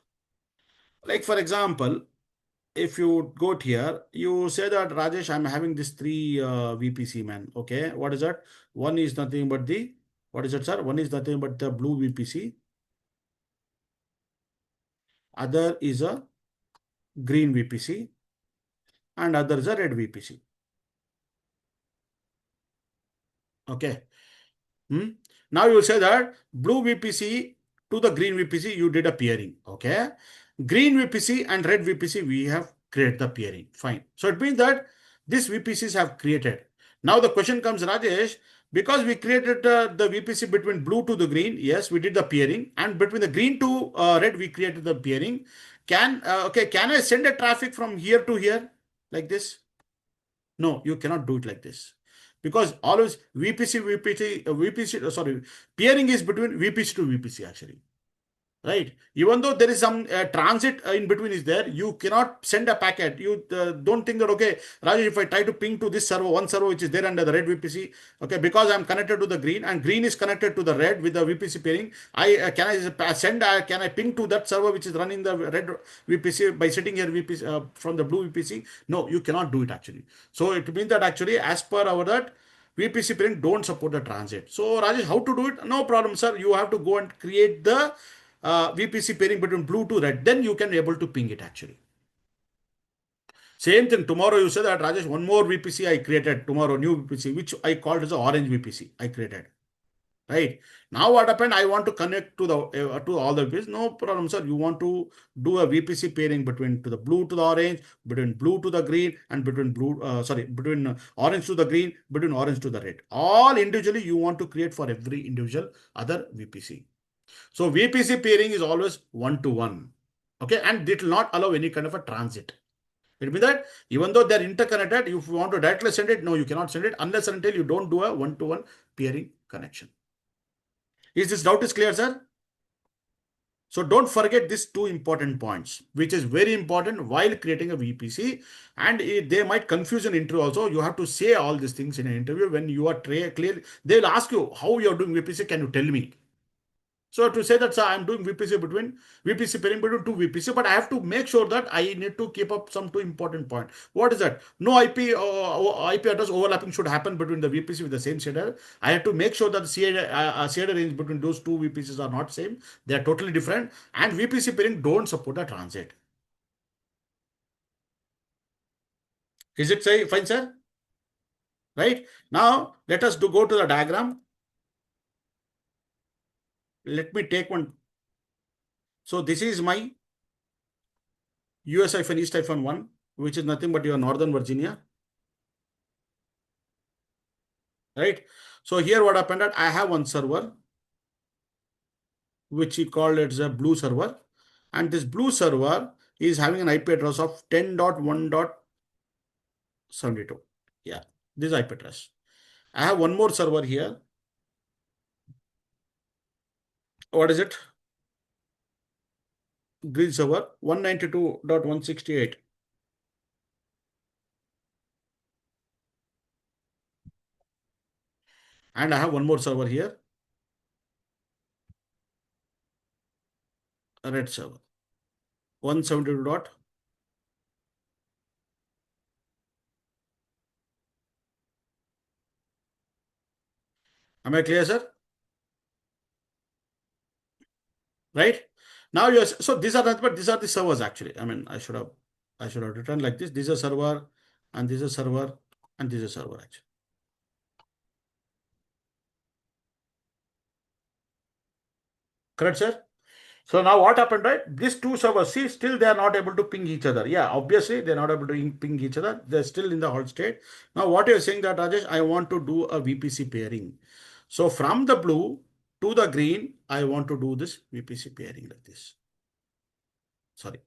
Speaker 1: Like for example, if you go here, you say that Rajesh, I'm having this three VPC man. Okay, what is that? One is nothing but the what is it, sir? One is nothing but the blue VPC. Other is a green VPC, and other is a red VPC. Okay. Hmm? Now you will say that blue VPC to the green VPC, you did a peering. Okay. Green VPC and red VPC, we have created the peering. Fine. So it means that these VPCs have created. Now the question comes, Rajesh, because we created the VPC between blue to the green, yes, we did the peering, and between the green to red, we created the peering. Can I send a traffic from here to here like this? No, you cannot do it like this. Because always peering is between VPC to VPC actually. Right. Even though there is some transit in between is there, you cannot send a packet. You don't think that, okay, Rajesh, if I try to ping to this server, one server which is there under the red VPC, okay, because I'm connected to the green and green is connected to the red with the VPC pairing, can I ping to that server which is running the red VPC by sitting here VPC from the blue VPC? No, you cannot do it actually. So it means that actually as per our that VPC pairing don't support the transit. So Rajesh, how to do it? No problem, sir. You have to go and create the VPC pairing between blue to red, then you can be able to ping it actually. Same thing, tomorrow you say that Rajesh, one more VPC I created tomorrow, new VPC, which I called as an orange VPC I created. Right. Now what happened? I want to connect to the to all the VPCs. No problem, sir. You want to do a VPC pairing between to the blue to the orange, between blue to the green, and between between orange to the green, between orange to the red. All individually you want to create for every individual other VPC. So VPC pairing is always one-to-one. Okay, and it will not allow any kind of a transit. It means that even though they're interconnected, if you want to directly send it, no, you cannot send it unless and until you don't do a one-to-one pairing connection. Is this doubt is clear, sir? So don't forget these two important points, which is very important while creating a VPC. And they might confuse an interview also. You have to say all these things in an interview when you are clear. They'll ask you how you're doing VPC. Can you tell me? So to say that, sir, I'm doing VPC pairing between two VPC, but I have to make sure that I need to keep up some two important point. What is that? No IP address overlapping should happen between the VPC with the same shader. I have to make sure that the shader range between those two VPCs are not same. They are totally different. And VPC pairing don't support a transit. Is it say fine, sir? Right? Now let us go to the diagram. Let me take one. So this is my US-East-1, which is nothing but your Northern Virginia. Right? So here what happened that I have one server, which we call it as a blue server. And this blue server is having an IP address of 10.1.72. Yeah, this IP address. I have one more server here. What is it? Green server 192.168. And I have one more server here, a red server 172 dot. Am I clear, sir? Right? Now yes, so these are not, but these are the servers actually. I mean, I should have written like this. This is a server, and this is a server, and this is a server actually. Correct, sir? So now what happened, right? These two servers, see, still they are not able to ping each other. Yeah, obviously they're not able to ping each other. They're still in the halt state. Now what you're saying that, Rajesh, I want to do a VPC pairing. So from the blue to the green, I want to do this VPC pairing like this. Sorry.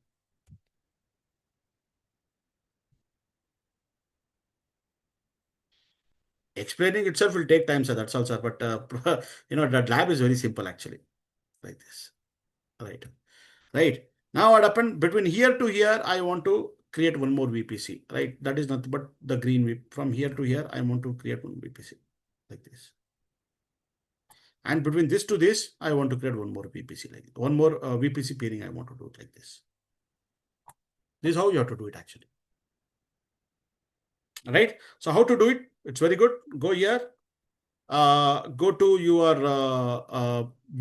Speaker 1: Explaining itself will take time, sir. That's all, sir. But that lab is very simple actually, like this. Right. Right. Now what happened between here to here, I want to create one more VPC, right? That is nothing but the green from here to here. I want to create one VPC like this. And between this to this, I want to create one more VPC, like one more VPC peering. I want to do it like this. This is how you have to do it actually. Right? So how to do it? It's very good. Go here. Go to your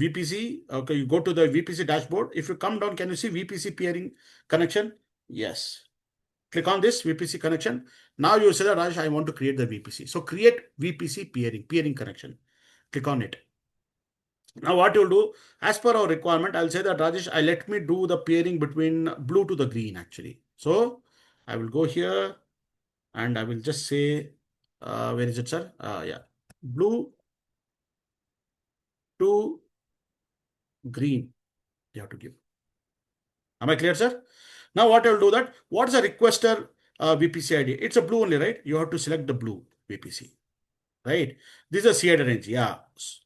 Speaker 1: VPC. Okay, you go to the VPC dashboard. If you come down, can you see VPC peering connection? Yes. Click on this VPC connection. Now you say that Raj, I want to create the VPC. So create VPC peering connection. Click on it. Now what you'll do, as per our requirement, I'll say that Rajesh, let me do the peering between blue to the green actually. So I will go here and I will just say, where is it, sir? Yeah, blue to green. You have to give. Am I clear, sir? Now what I will do that, what is a requester VPC ID? It's a blue only, right? You have to select the blue VPC. Right? This is a CID range. Yeah.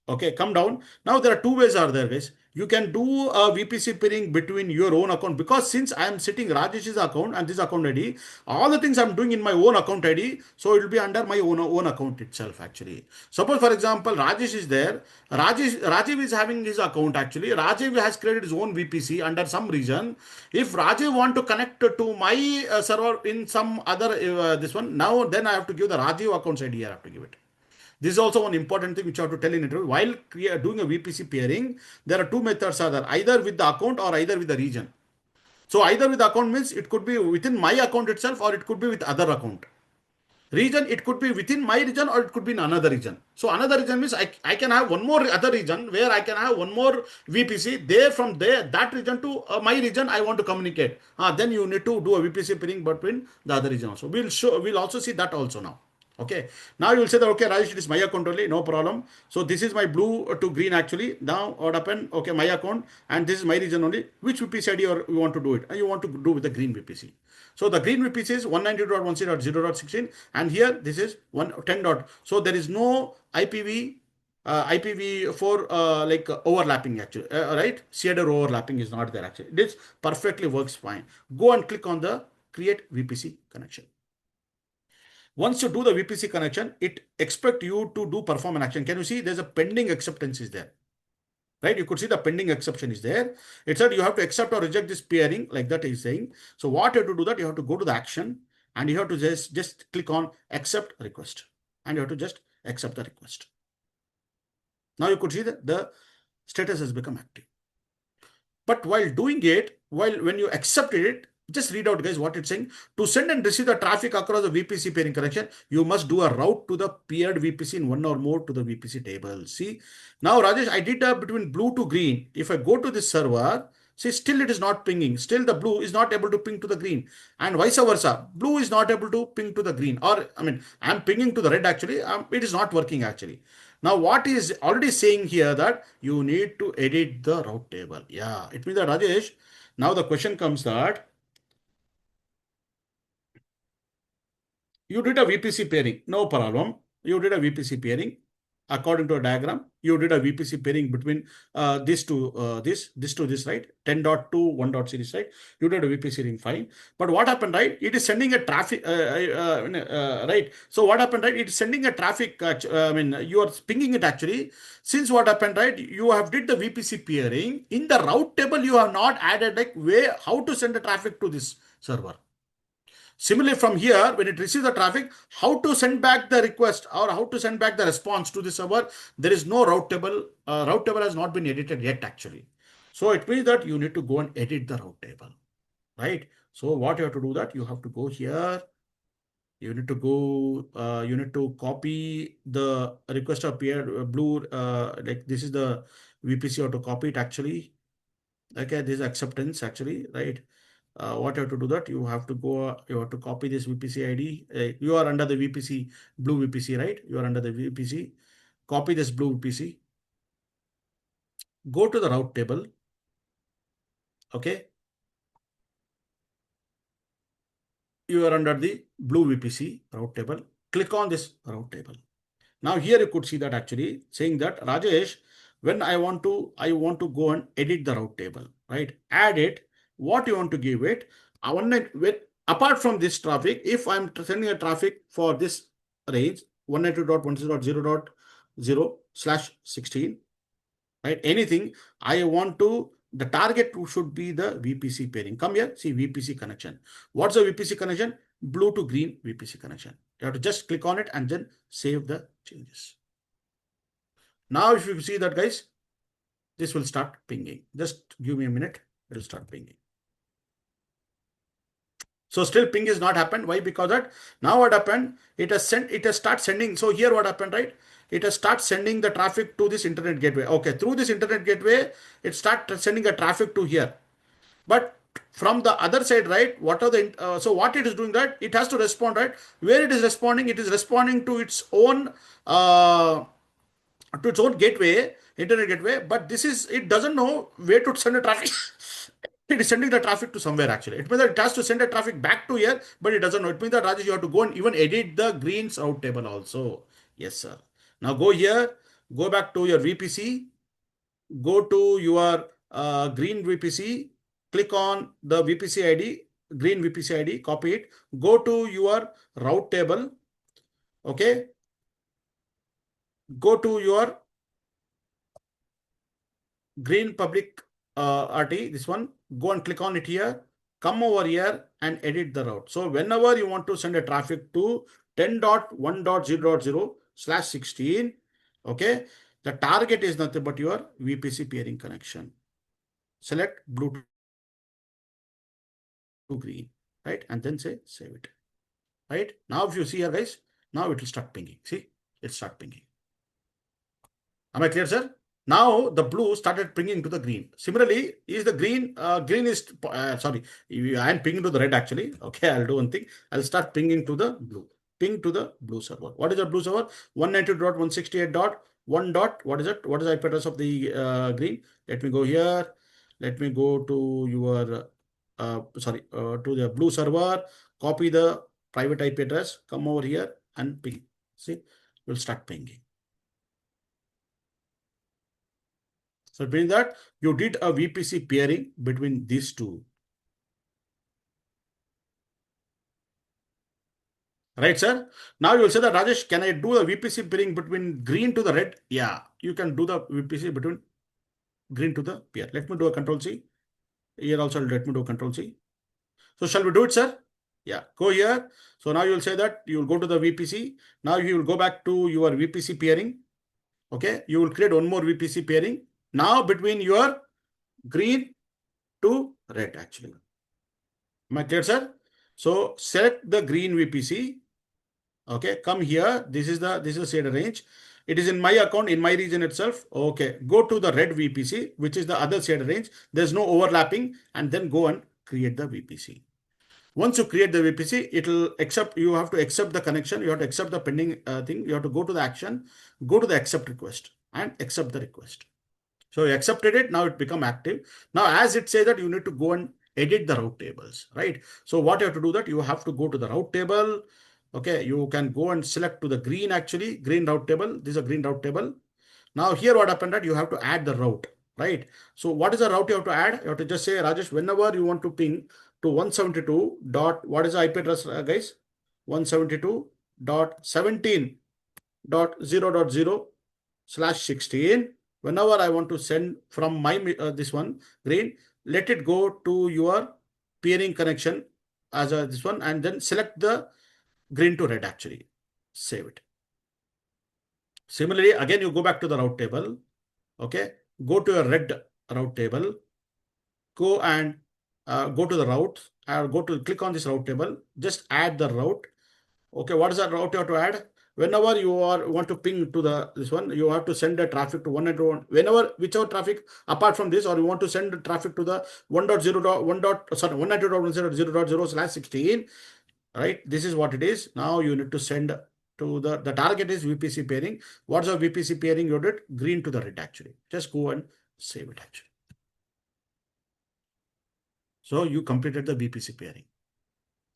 Speaker 1: Okay, come down. Now there are two ways are there, guys. You can do a VPC peering between your own account, because since I am sitting Rajesh's account and this account ID, all the things I'm doing in my own account ID, so it will be under my own account itself actually. Suppose for example, Rajesh is there. Rajiv is having his account actually. Rajiv has created his own VPC under some reason. If Rajiv want to connect to my server in some other this one, now then I have to give the Rajiv account ID here. I have to give it. This is also one important thing which you have to tell in interview. While doing a VPC peering, there are two methods are there, either with the account or either with the region. So either with the account means it could be within my account itself or it could be with other account. Region, it could be within my region or it could be in another region. So another region means I can have one more other region where I can have one more VPC. There from there, that region to my region, I want to communicate. Then you need to do a VPC peering between the other region also. We'll also see that also now. Okay, now you will say that, okay, Rajesh, it is my account only, no problem. So this is my blue to green actually. Now what happened? Okay, my account, and this is my region only. Which VPC ID you want to do it? And you want to do with the green VPC. So the green VPC is 192.168.0.16, and here this is 110. So there is no IPv4 like overlapping actually, right? CADR overlapping is not there actually. This perfectly works fine. Go and click on the create VPC connection. Once you do the VPC connection, it expects you to do perform an action. Can you see there's a pending acceptance is there? Right? You could see the pending exception is there. It said you have to accept or reject this peering, like that is saying. So what you have to do that, you have to go to the action and you have to just click on accept request. And you have to just accept the request. Now you could see that the status has become active. But while doing it, when you accepted it, just read out, guys, what it's saying. To send and receive the traffic across the VPC peering connection, you must do a route to the paired VPC in one or more to the VPC table. See, now Rajesh, I did between blue to green. If I go to this server, see, still it is not pinging. Still the blue is not able to ping to the green, and vice versa. Blue is not able to ping to the green, or I mean, I'm pinging to the red actually. It is not working actually. Now, what is already saying here that you need to edit the route table. Yeah, it means that Rajesh, now the question comes that you did a VPC pairing, no problem. You did a VPC pairing according to a diagram. You did a VPC pairing between this to this, right? 10.2, 1. Series, right? You did a VPC ring, fine. But what happened, right? It is sending a traffic, right? So what happened, right? It is sending a traffic, I mean, you are pinging it actually. Since what happened, right? You have did the VPC pairing. In the route table, you have not added like how to send the traffic to this server. Similarly, from here, when it receives the traffic, how to send back the request or how to send back the response to the server, there is no route table. Route table has not been edited yet, actually. So it means that you need to go and edit the route table, right? So what you have to do that, you have to go here. You need to go, you need to copy the request appeared blue, like this is the VPC, you have to copy it actually. Okay, this is acceptance actually, right? What you have to do that, you have to go, you have to copy this VPC ID. You are under the VPC, blue VPC, right? You are under the VPC. Copy this blue VPC. Go to the route table. Okay. You are under the blue VPC route table. Click on this route table. Now here you could see that actually saying that Rajesh, when I want to go and edit the route table, right? Add it. What you want to give it? apart from this traffic, if I'm sending a traffic for this range 192.168.0.0/16, right? Anything I want to, the target should be the VPC pairing. Come here, see VPC connection. What's the VPC connection? Blue to green VPC connection. You have to just click on it and then save the changes. Now, if you see that, guys, this will start pinging. Just give me a minute. It will start pinging. So still ping is not happened. Why? Because that now what happened? It has start sending. So here what happened, right? It has start sending the traffic to this internet gateway. Okay, through this internet gateway, it start sending the traffic to here. But from the other side, right? What are the so what it is doing, that it has to respond, right? Where it is responding to its own gateway, internet gateway. But this is, it doesn't know where to send the traffic. It is sending the traffic to somewhere actually. It means that it has to send the traffic back to here, but it doesn't know. It means that Rajesh, you have to go and even edit the greens route table also. Yes, sir. Now go here, go back to your VPC, go to your green VPC, click on the VPC ID, green VPC ID, copy it, go to your route table, okay, go to your green public RT, this one, go and click on it here, come over here and edit the route. So whenever you want to send a traffic to 10.1.0.0/16, okay, the target is nothing but your VPC peering connection. Select blue to green, right? And then say save it, right? Now if you see here, guys, now it will start pinging. See, it start pinging. Am I clear, sir? Now the blue started pinging to the green. Similarly, is the green, green is, sorry, I am pinging to the red actually. Okay, I'll do one thing. I'll start pinging to the blue. Ping to the blue server. What is the blue server? 192.168.1. What is it? What is the IP address of the green? Let me go here. Let me go to your, to the blue server. Copy the private IP address. Come over here and ping. See, we'll start pinging. So it means that you did a VPC peering between these two. Right, sir? Now you will say that, Rajesh, can I do the VPC peering between green to the red? Yeah, you can do the VPC between green to the peer. Let me do a control C. Here also let me do a control C. So shall we do it, sir? Yeah, go here. So now you will say that you will go to the VPC. Now you will go back to your VPC peering. Okay, you will create one more VPC pairing. Now between your green to red actually. Am I clear, sir? So select the green VPC. Okay, come here. This is the shader range. It is in my account, in my region itself. Okay, go to the red VPC, which is the other shader range. There's no overlapping, and then go and create the VPC. Once you create the VPC, it will accept. You have to accept the connection. You have to accept the pending thing. You have to go to the action, go to the accept request, and accept the request. So you accepted it. Now it become active. Now, as it says that you need to go and edit the route tables, right? So what you have to do that you have to go to the route table. Okay, you can go and select to the green actually, green route table. This is a green route table. Now here what happened that you have to add the route, right? So what is the route you have to add? You have to just say, Rajesh, whenever you want to ping to 172 dot, what is the IP address, guys? 172.17.0.0/16. Whenever I want to send from my this one green, let it go to your peering connection as a this one, and then select the green to red actually. Save it. Similarly, again you go back to the route table. Okay, go to a red route table. Go and go to the route. Click on this route table. Just add the route. Okay, what is the route you have to add? Whenever you want to ping to this one, you have to send the traffic to 191. Whenever whichever traffic apart from this, or you want to send the traffic to the 192.1.0.0/16, right? This is what it is. Now you need to send to the target is VPC pairing. What's the VPC pairing you did? Green to the red actually. Just go and save it actually. So you completed the VPC pairing.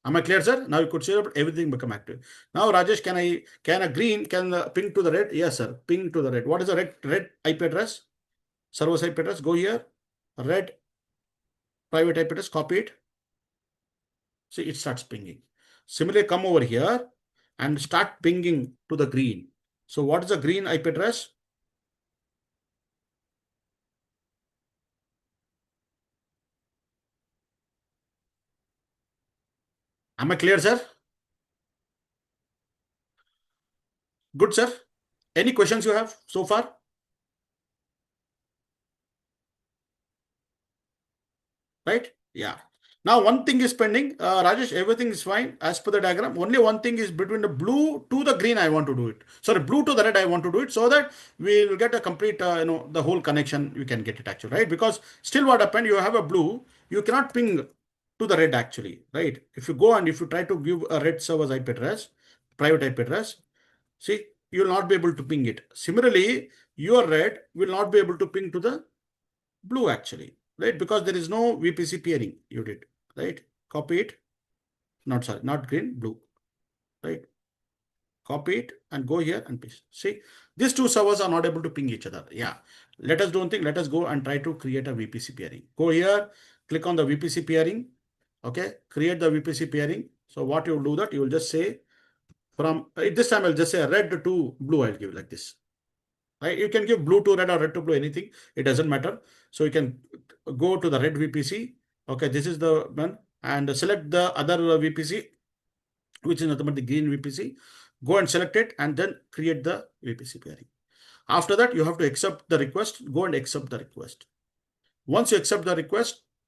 Speaker 1: Am I clear, sir? Now you could see that everything become active. Now, Rajesh, can a green ping to the red? Yes, sir. Ping to the red. What is the red IP address? Server IP address. Go here. Red private IP address. Copy it. See, it starts pinging. Similarly, come over here and start pinging to the green. So what is the green IP address? Am I clear, sir? Good, sir. Any questions you have so far? Right? Yeah. Now, one thing is pending. Rajesh, everything is fine as per the diagram. Only one thing is between the blue to the green, I want to do it. Sorry, blue to the red, I want to do it so that we will get a complete, the whole connection. You can get it actually, right? Because still what happened, you have a blue, you cannot ping to the red actually, right? If you go and if you try to give a red server's IP address, private IP address, see, you will not be able to ping it. Similarly, your red will not be able to ping to the blue actually, right? Because there is no VPC peering you did, right? Copy it. Not green, blue, right? Copy it and go here and paste. See, these two servers are not able to ping each other. Yeah. Let us do one thing. Let us go and try to create a VPC peering. Go here, click on the VPC peering. Okay. Create the VPC peering. So what you will do that, you will just say from this time I'll just say red to blue. I'll give like this. Right? You can give blue to red or red to blue, anything. It doesn't matter. So you can go to the red VPC. Okay, this is the one. And select the other VPC, which is nothing but the green VPC. Go and select it and then create the VPC pairing. After that, you have to accept the request. Go and accept the request. Once you accept the request,